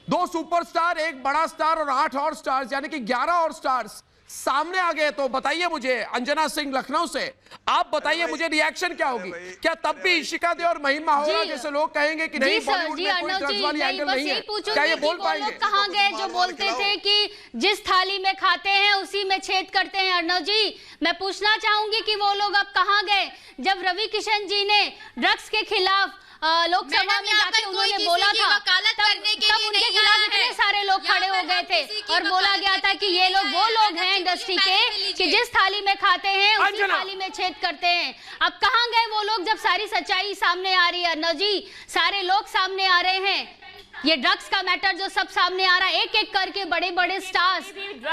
2 सुपरस्टार, 1 बड़ा स्टार और 8 और स्टार्स, यानी कि 11 और स्टार्स सामने आ गए, तो बताइए मुझे, अंजना सिंह लखनऊ से, आप बताइए मुझे रिएक्शन क्या होगी? क्या तब भी इशिका दे और महिमा होगा जैसे लोग कहेंगे कि नहीं बॉलीवुड में कोई ड्रग्स वाली एंगल नहीं है? क्या ये बोल पाएंगे? कहां गए जो बोलते थे कि जिस थाली में खाते हैं उसी में छेद करते हैं? अर्नव जी, मैं पूछना चाहूंगी कि वो लोग अब कहां गए जब रवि किशन जी ने ड्रग्स के खिलाफ लोकसभा में जाके उन्होंने बोला था, तब उनके खिलाफ इतने सारे लोग खड़े हो गए थे और बोला गया था कि ये लोग वो लोग हैं इंडस्ट्री के कि जिस थाली में खाते हैं उसी थाली में छेद करते हैं। अब कहां गए वो लोग जब सारी सच्चाई सामने आ रही है? अर्नव जी, सारे लोग सामने आ रहे हैं, ये ड्रग्स का मैटर जो सब सामने आ रहा है, एक एक करके बड़े बड़े स्टार्स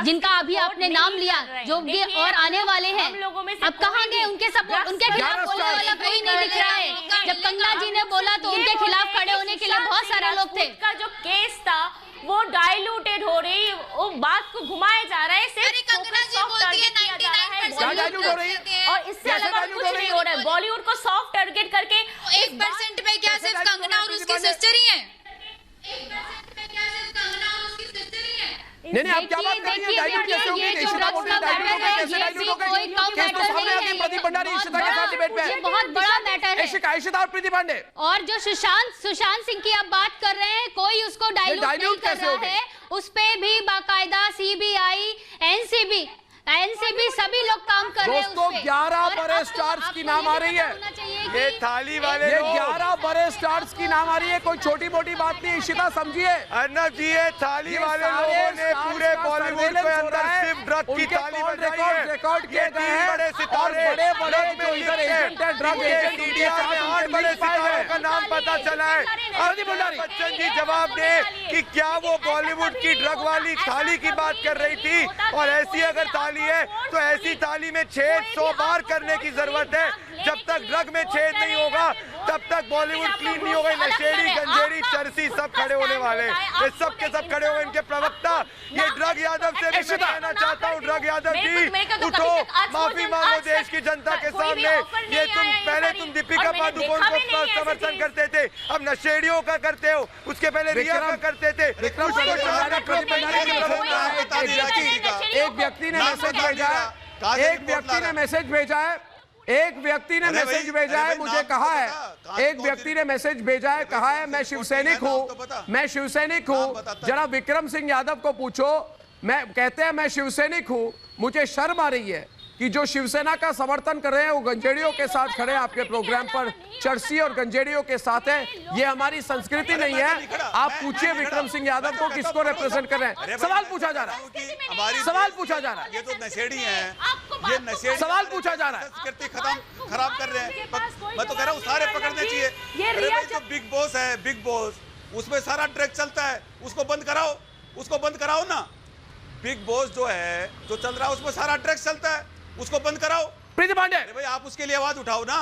जिनका अभी आपने नाम लिया, जो भी और आने वाले हैं, अब कहां गए? उनके सपोर्ट, उनके खिलाफ बोलने वाला कोई नहीं दिख रहा है। जब कंगना जी ने बोला तो उनके खिलाफ खड़े होने के लिए बहुत सारे लोग थे। का जो केस था वो डाइल्यूटेड हो रही, वो बात को घुमाया जा रहा है, सिर्फ कंगना जी बोलती है 99% और इससे अलग और कुछ नहीं हो रहा है। बॉलीवुड को सॉफ्ट टारगेट करके 1% पे क्या सिर्फ कंगना और उसकी सिस्टर ही है? नहीं, आप क्या बात कर रही हैं? डाइल्यूट कैसे होगी? इशिता बोल रही है डाइल्यूट हो गए, कैसे डाइल्यूट हो गए? केस तो सामने आ गए, प्रदीप भंडारी इशिता के साथ डिबेट पे, बहुत बड़ा मैटर है। इशिता और प्रीति पांडे, और जो सुशांत सिंह की आप बात कर रहे हैं, कोई उसको डाइल्यूट नहीं कर रहा है, उस पे भी बाकायदा सीबीआई, एनसीबी सभी लोग काम कर रहे हैं। दोस्तों 11 बड़े स्टार्स की नाम आ रही है, ये थाली वाले, ये 11 बड़े स्टार्स की नाम आ रही है, कोई छोटी मोटी बात नहीं। इशिता समझिए, अर्नब जी, ये थाली वाले लोगों ने पूरे बॉलीवुड के अंदर सिर्फ ड्रग की थाली बजाई है। रिकॉर्ड किए गए हैं बड़े सितारे, बड़े जो इधर एजेंट है, ड्रग एजेंट, इंडिया में 8 बड़े सितारों का नाम पता चला है। अमिताभ बच्चन जी जवाब दे कि क्या वो बॉलीवुड की ड्रग वाली थाली की बात कर रही थी? और ऐसी अगर थाली है तो ऐसी थाली में छेद 100 बार करने की जरूरत है। जब तक ड्रग में छेद नहीं होगा तब तक बॉलीवुड क्लीन नहीं होगा। नशेड़ी गंजेड़ी चरसी सब खड़े होने वाले, ये सब के सब खड़े हुए। इनके प्रवक्ता, ये ड्रग यादव से भी मैं कहना चाहता हूँ, ड्रग यादव जी उठो, माफी मांगो देश की जनता के सामने। ये पहले तुम दीपिका पादुकोण को समर्थन करते थे, अब नशेड़ियों का करते हो, उसके पहले रिया का करते थे। एक व्यक्ति ने मैसेज भेजा है, एक व्यक्ति ने मैसेज भेजा है, एक व्यक्ति ने मैसेज भेजा है, मुझे कहा है, एक व्यक्ति ने मैसेज भेजा है, कहा है मैं शिवसैनिक हूं, मैं शिवसैनिक हूं, जरा विक्रम सिंह यादव को पूछो। मैं कहते हैं मैं शिवसैनिक हूं, मुझे शर्म आ रही है कि जो शिवसेना का समर्थन कर रहे हैं वो गंजेड़ियों के साथ खड़े हैं आपके प्रोग्राम पर, चरसी और गंजेड़ियों के साथ है। ये हमारी संस्कृति नहीं है। आप पूछिए विक्रम सिंह यादव को किसको रिप्रेजेंट कर रहे हैं। सवाल पूछा जा रहा है, सवाल पूछा जा रहा है, ये तो नशेड़ी हैं, ये नशेड़ी, सवाल पूछा जा रहा है, संस्कृति खराब कर रहे हैं। मैं तो कह रहा हूँ सारे पकड़ने चाहिए। अरे भाई जो बिग बॉस है, बिग बॉस, उसमें सारा ट्रैक चलता है, उसको बंद कराओ, उसको बंद कराओ ना। बिग बॉस जो है, जो चल रहा है उसमें सारा ट्रैक चलता है, उसको बंद कराओ। प्रीति पांडे, भाई आप उसके लिए आवाज उठाओ ना।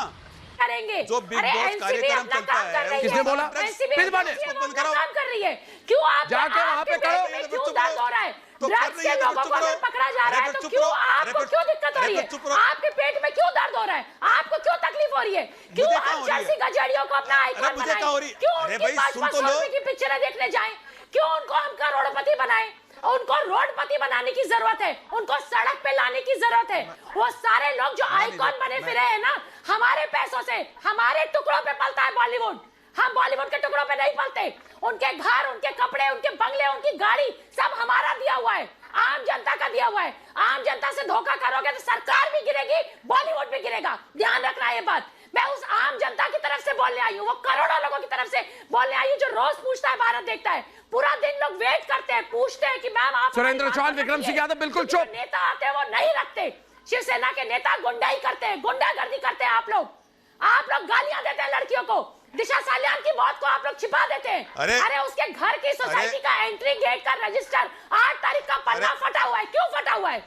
करेंगे। जो बिग अरे बॉस एनसीबी कार्यक्रम अपना चलता काम है, कर रही है। किसने बोला? एनसीबी फिर बोले। अपना काम कर रही है। क्यों आप जाके वहाँ पे करो। क्यों दर्द हो रहा है? तो ड्रग्स कर रही के है, तो लोगों चुप को अगर रहो। पकड़ा जा रहा है अरे तो चुप क्यों रहो। आपको अरे क्यों दिक्कत हो रही अरे चुप रहो। है? आपके पेट में क्यों दर्द हो रहा है? आपको क्यों तकलीफ हो रही है? क्यों मुझे कहाँ हम हो रही है? जर्सी गजेड़ियों को अपना आइकॉन अरे मुझे बनाएं? कहाँ हो रही है? क्यों अरे उनकी भाई, 500 सुन तो लो। रुपए की पिक्चरें देखने जाएं? क्यों उनको हम करोड़पति बनाएं? उनको रोडपति बनाने की जरूरत है, उनको सड़क पे लाने की जरूरत है। वो सारे लोग जो आइकॉन बने फिरे हैं ना, हमारे पैसों से, हमारे टुकड़ों पे पलता है बॉलीवुड। हम बॉलीवुड के टुकड़ों पे नहीं पलते। उनके घर, उनके कपड़े, उनके बंगले, उनकी गाड़ी सब हमारा दिया हुआ है, आम जनता का दिया हुआ है। आम जनता से धोखा करोगे तो सरकार भी गिरेगी, बॉलीवुड भी गिरेगा। ध्यान रखना ये बात। मैं उस आम जनता की तरफ से बोलने आई हूँ, वो करोड़ों लोगों की तरफ से बोलने आई हूँ जो रोज पूछता है, भारत देखता है, पूरा दिन लोग वेट करते हैं, पूछते हैं कि मैम आप सुरेंद्र चौहान, विक्रम सिंह यादव बिल्कुल चुप। नेता आते हैं वो नहीं रखते। शिवसेना के नेता गुंडाई करते हैं, गुंडागर्दी करते हैं। आप लोग गालियां देते हैं लड़कियों को। दिशा सालियान की मौत को आप लोग छिपा देते हैं। अरे उसके घर की सोसाइटी का एंट्री गेट का रजिस्टर 8 तारीख का पन्ना फटा हुआ है। क्यों फटा हुआ है?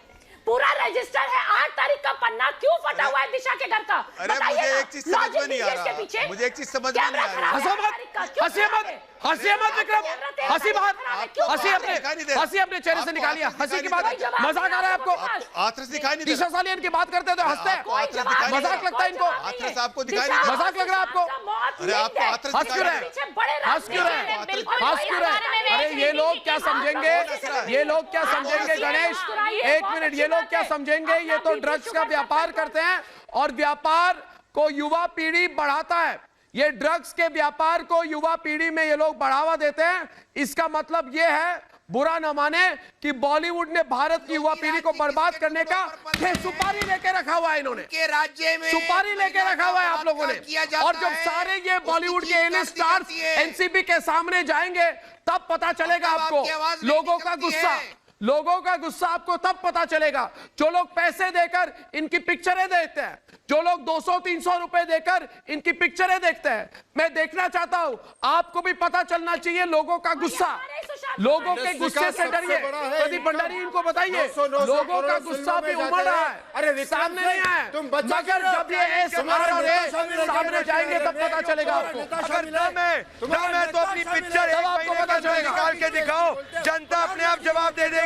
पूरा रजिस्टर है, 8 तारीख का पन्ना क्यों फटा हुआ है दिशा के घर का? अरे मुझे एक चीज समझ में नहीं आ रहा, मुझे एक चीज समझ में नहीं आ रहा। हंसी मत विक्रम, हंसी अपने चेहरे से निकालिए। हंसी की बात, मजाक आ रहा है आपको? हाथरस दिखाई नहीं दिशा सालियान की बात करते हैं तो हंसते हैं, मजाक लगता है इनको। हाथरस आपको दिखाई नहीं, मजाक लग रहा है आपको? अरे आपको हाथरस हंस क्यों रहे? हंस क्यों रहे? अरे ये लोग क्या समझेंगे, ये लोग क्या समझेंगे गणेश? एक मिनट, ये लोग क्या समझेंगे? ये तो ड्रग्स का व्यापार करते हैं और व्यापार को युवा पीढ़ी बढ़ाता है। ये ड्रग्स के व्यापार को युवा पीढ़ी में ये लोग बढ़ावा देते हैं। इसका मतलब ये है, बुरा न माने, कि बॉलीवुड ने भारत की युवा पीढ़ी को बर्बाद करने का ये सुपारी लेके रखा हुआ है। इन्होंने के राज्य में सुपारी लेके रखा हुआ है आप लोगों ने। और जब सारे ये बॉलीवुड के एल स्टार्स एनसीबी के सामने जाएंगे तब पता चलेगा आपको लोगों का गुस्सा। लोगों का गुस्सा आपको तब पता चलेगा। जो लोग पैसे देकर इनकी पिक्चरें देखते हैं, जो लोग 200-300 रुपए देकर इनकी पिक्चरें देखते हैं, मैं देखना चाहता हूं, आपको भी पता चलना चाहिए लोगों का गुस्सा। लोगों के गुस्से से डरिए। प्रदीप भंडारी, इनको बताइए, लोगों का गुस्सा भी उमड़ रहा है। अरे सामने नहीं आया, मगर जब ये सामने जाएंगे तब पता चलेगा आपको। अगर दम है तो अपनी पिक्चर एक महीने पता के अंदर चलेगा। निकाल के दिखाओ, जनता अपने आप जवाब दे देगी।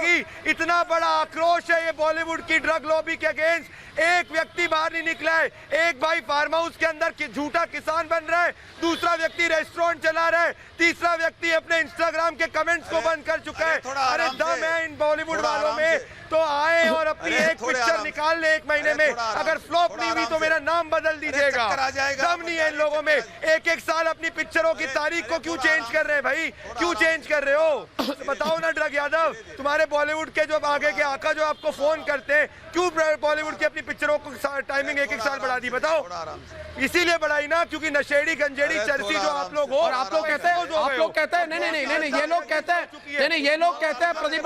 इतना बड़ा आक्रोश है ये बॉलीवुड की ड्रग लॉबी के अगेंस्ट। एक व्यक्ति बाहर नहीं निकला है। एक भाई फार्म हाउस के अंदर झूठा किसान बन रहा है, दूसरा व्यक्ति रेस्टोरेंट चला रहा है, तीसरा व्यक्ति अपने इंस्टाग्राम के कमेंट्स को बंद कर चुका है। अरे दम है इन बॉलीवुड वालों में तो आए और अपनी एक पिक्चर निकाल ले एक महीने में। अगर फ्लॉप नहीं हुई तो मेरा नाम बदल दीजिएगा। दम नहीं है इन लोगों में। एक साल अपनी पिक्चरों की तारीख को क्यों चेंज कर रहे हैं भाई? क्यों चेंज कर रहे हो? बताओ ना ड्रग यादव, तुम्हारे बॉलीवुड के जो आगे के आका जो आपको फोन करते हैं, क्यों बॉलीवुड की अपनी पिक्चरों को टाइमिंग एक साल बढ़ा दी? बताओ। इसीलिए बढ़ाई ना क्योंकि नशेड़ी गंजेड़ी चर्ची जो आप लोग हो। और आप लोग कहते हैं नहीं, ये लोग कहते हैं ये लोग कहते हैं प्रदीप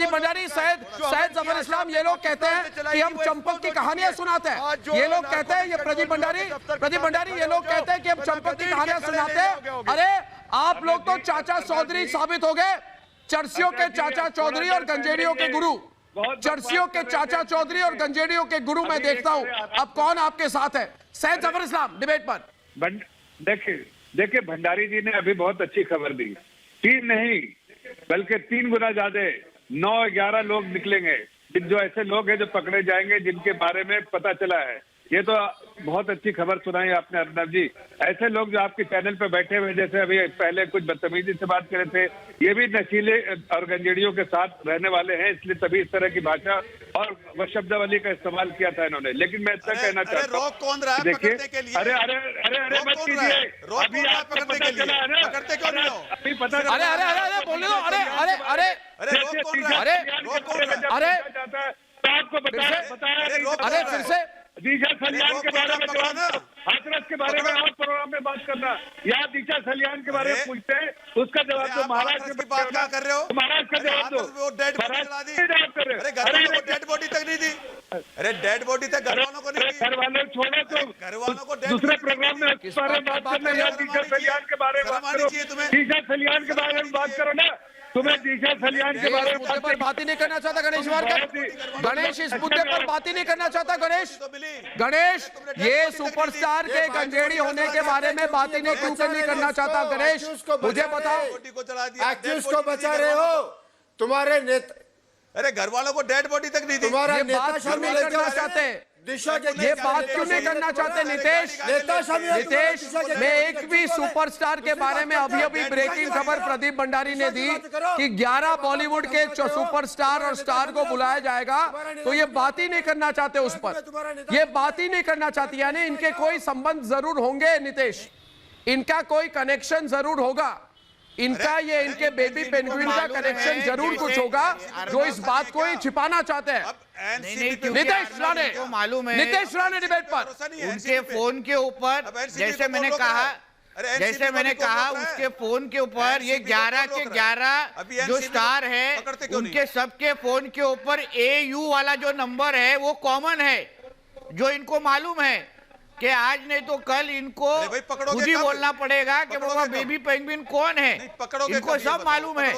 भंडारी, सैयद जफर इस्लाम, ये लोग कहते हैं कि हम चंपक की कहानियां सुनाते हैं। ये लोग कहते हैं, ये प्रदीप भंडारी ये लोग कहते हैं कि हम चंपक की कहानियां सुनाते हैं। अरे आप लोग तो चाचा चौधरी साबित हो गए, चर्चियों के चाचा चौधरी और गंजेड़ियों के गुरु। चर्चियों के चाचा चौधरी और गंजेड़ियों के गुरु मैं देखता हूं। अब कौन आपके साथ है? सैयद जफर इस्लाम डिबेट पर। देखिए भंडारी जी ने अभी बहुत अच्छी खबर दी। 3 नहीं बल्कि 3 गुना ज्यादा 9-11 लोग निकलेंगे जो ऐसे लोग हैं जो पकड़े जाएंगे, जिनके बारे में पता चला है। ये तो बहुत अच्छी खबर सुनाई आपने अर्नब जी। ऐसे लोग जो आपके चैनल पे बैठे हुए, जैसे अभी पहले कुछ बदतमीजी से बात करे थे, ये भी नशीले और गंजेड़ियों के साथ रहने वाले हैं, इसलिए तभी इस तरह की भाषा और शब्दावली का इस्तेमाल किया था इन्होंने। लेकिन मैं इतना कहना चाहता हूँ, कौन रहा है पकड़ने के लिए? अरे मत कीजिए, अभी आपको पता चला है ना, पकड़ते क्यों नहीं हो? अभी पता अरे बोलने दो। आपको बताया फिर से दिशा सलियान के बारे में, हाथरस के बारे में आप प्रोग्राम में बात करना, या दिशा सलियान के बारे में पूछते हैं, उसका जवाब दो। महाराष्ट्र की बात क्या कर रहे हो? महाराष्ट्र का जवाब दो। डेड बॉडी तक नहीं दी। अरे डेड बॉडी तक घर वालों को नहीं दी। घर वालों छोड़ो तो घर वालों को दूसरे प्रोग्राम में बात करना, या दिशा सलियान के बारे में बात करो। दिशा सलियान के बारे में बात करो ना। तुम्हें दिशा सलियान के बारे इस मुद्दे पर बात ही नहीं करना चाहता गणेश वारकर। गणेश इस मुद्दे पर बात ही नहीं करना चाहता गणेश ये सुपरस्टार के गंजेड़ी होने के बारे में बात ही नहीं करना चाहता गणेश। मुझे बताओ, एक्यूज को बचा रहे हो, तुम्हारे नेता, अरे घर वालों को डेड बॉडी तक नहीं दी। तुम्हारा ये नेता बात क्यों नहीं शामिल करना चाहते? दिशा के ये बात क्यों नहीं करना चाहते नीतीश? मैं एक भी सुपरस्टार के बारे में अभी ब्रेकिंग खबर प्रदीप भंडारी ने दी कि 11 बॉलीवुड के सुपरस्टार और स्टार को बुलाया जाएगा, तो ये बात ही नहीं करना चाहते उस पर, ये बात ही नहीं करना चाहती। यानी इनके कोई संबंध जरूर होंगे नीतीश, इनका कोई कनेक्शन जरूर होगा, इनका ये इनके बेबी पेंगुइन का कनेक्शन जरूर कुछ होगा जो इस बात को ही छिपाना चाहते हैं। नीतीश राणे मालूम है, नीतीश राणे डिबेट पर उनके फोन के ऊपर जैसे मैंने कहा उसके फोन के ऊपर ये 11 के 11 जो स्टार है उनके सबके फोन के ऊपर AU वाला जो नंबर है वो कॉमन है, जो इनको मालूम है कि आज नहीं तो कल इनको खुद ही बोलना पड़ेगा कि बाबा बेबी पेंगुइन कौन है, इनको सब मालूम है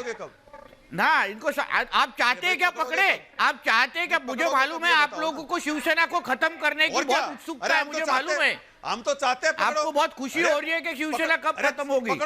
ना। इनको आप चाहते हैं क्या पकड़े? आप चाहते हैं क्या? मुझे मालूम है आप लोगों को शिवसेना को खत्म करने की बहुत उत्सुकता है, मुझे मालूम है। हम तो चाहते हैं आपको बहुत खुशी हो रही है कि शिवसेना कब खत्म होगी,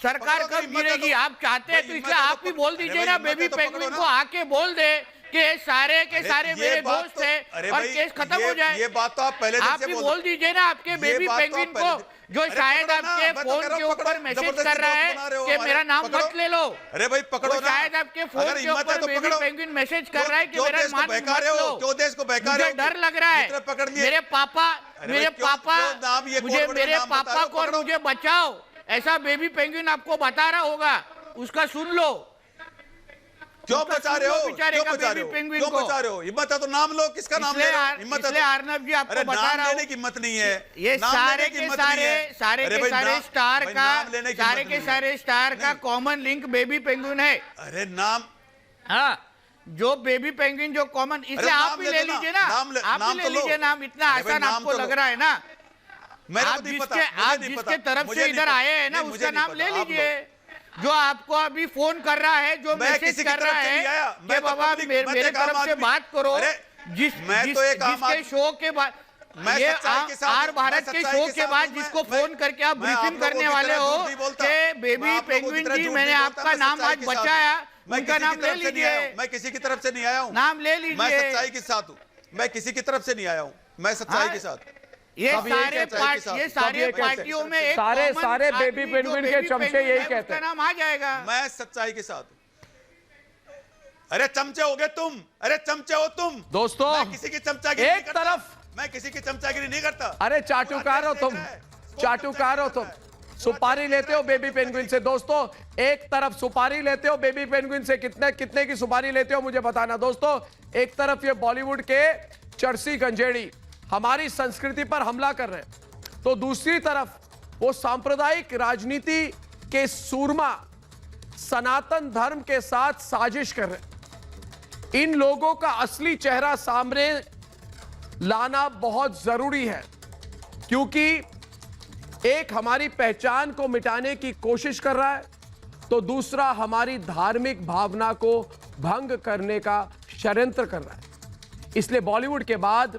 सरकार कब गिरेगी, आप चाहते हैं तो इसलिए आप ही बोल दीजिए ना बेबी पेंगुइन को, आके बोल दे कि सारे के सारे मेरे दोस्त हैं और केस खत्म हो जाए। ये बात तो आप पहले आप ही बोल दीजिए ना आपके बेबी पेंगुइन को जो शायद आपके फोन के ऊपर मैसेज कर रहा है कि मेरा नाम मत ले लो। अरे भाई पकड़ो ना, शायद आपके फोन के ऊपर बेबी पेंगुइन मैसेज कर रहा है कि मेरा नाम मत लो। क्यों देश को बहका रहे हो? मुझे डर लग रहा है, मेरे पापा को और मुझे बचाओ, ऐसा बेबी पेंगुइन आपको बता रहा होगा, उसका सुन लो। क्यों बचा रहे हो? क्यों बचा रहे हो? क्यों बचा रहे हो? हिम्मत है तो नाम लो, किसका नाम ले रहे हो? हिम्मत है तो अर्नब जी आपको बता रहा हूं, लेने की हिम्मत नहीं है, ये सारे के सारे स्टार का कॉमन लिंक बेबी पेंगुइन है। अरे नाम, हाँ, जो बेबी पेंगुइन जो कॉमन, इसे आप ही ले लीजिए ना, आप ही ले लीजिए नाम, इतना आसान आपको लग रहा है ना। आप जिसके तरफ से इधर आए हैं ना उसका नाम ले लीजिए, जो आपको अभी फोन कर रहा है, जो मैसेज कर रहा है कि बाबा मेरे तरफ से बात करो, जिसके शो के बाद ये आर भारत के शो के बाद जिसको फोन करके आप ब्रीफिंग करने वाले हो कि बेबी पेंगुइन जी मैंने आपका नाम आज बचाया, उनका नाम ले लीजिए। मैं किसी की तरफ से नहीं आया हूँ, नाम ले लीजिए। मैं सच्चाई के साथ हूँ, मैं किसी की तरफ से नहीं आया हूँ, मैं सच्चाई के साथ। ये सारे पार्टियों में एक सारे बेबी पेंगुइन के चमचे यही कहते हैं, नाम आ जाएगा। मैं सच्चाई के साथ हूं। अरे चमचे हो गए तुम, अरे चमचे हो तुम दोस्तों। मैं किसी की चमचागिरी एक तरफ, मैं किसी की चमचागिरी नहीं करता। अरे चाटुकार हो तुम, चाटुकार हो तुम, सुपारी लेते हो बेबी पेंगुइन से। दोस्तों एक तरफ सुपारी लेते हो बेबी पेंगुइन से, कितने की सुपारी लेते हो मुझे बताना। दोस्तों एक तरफ ये बॉलीवुड के चर्सी गंजेड़ी हमारी संस्कृति पर हमला कर रहे हैं, तो दूसरी तरफ वो सांप्रदायिक राजनीति के सूरमा सनातन धर्म के साथ साजिश कर रहे हैं। इन लोगों का असली चेहरा सामने लाना बहुत जरूरी है, क्योंकि एक हमारी पहचान को मिटाने की कोशिश कर रहा है, तो दूसरा हमारी धार्मिक भावना को भंग करने का षड्यंत्र कर रहा है। इसलिए बॉलीवुड के बाद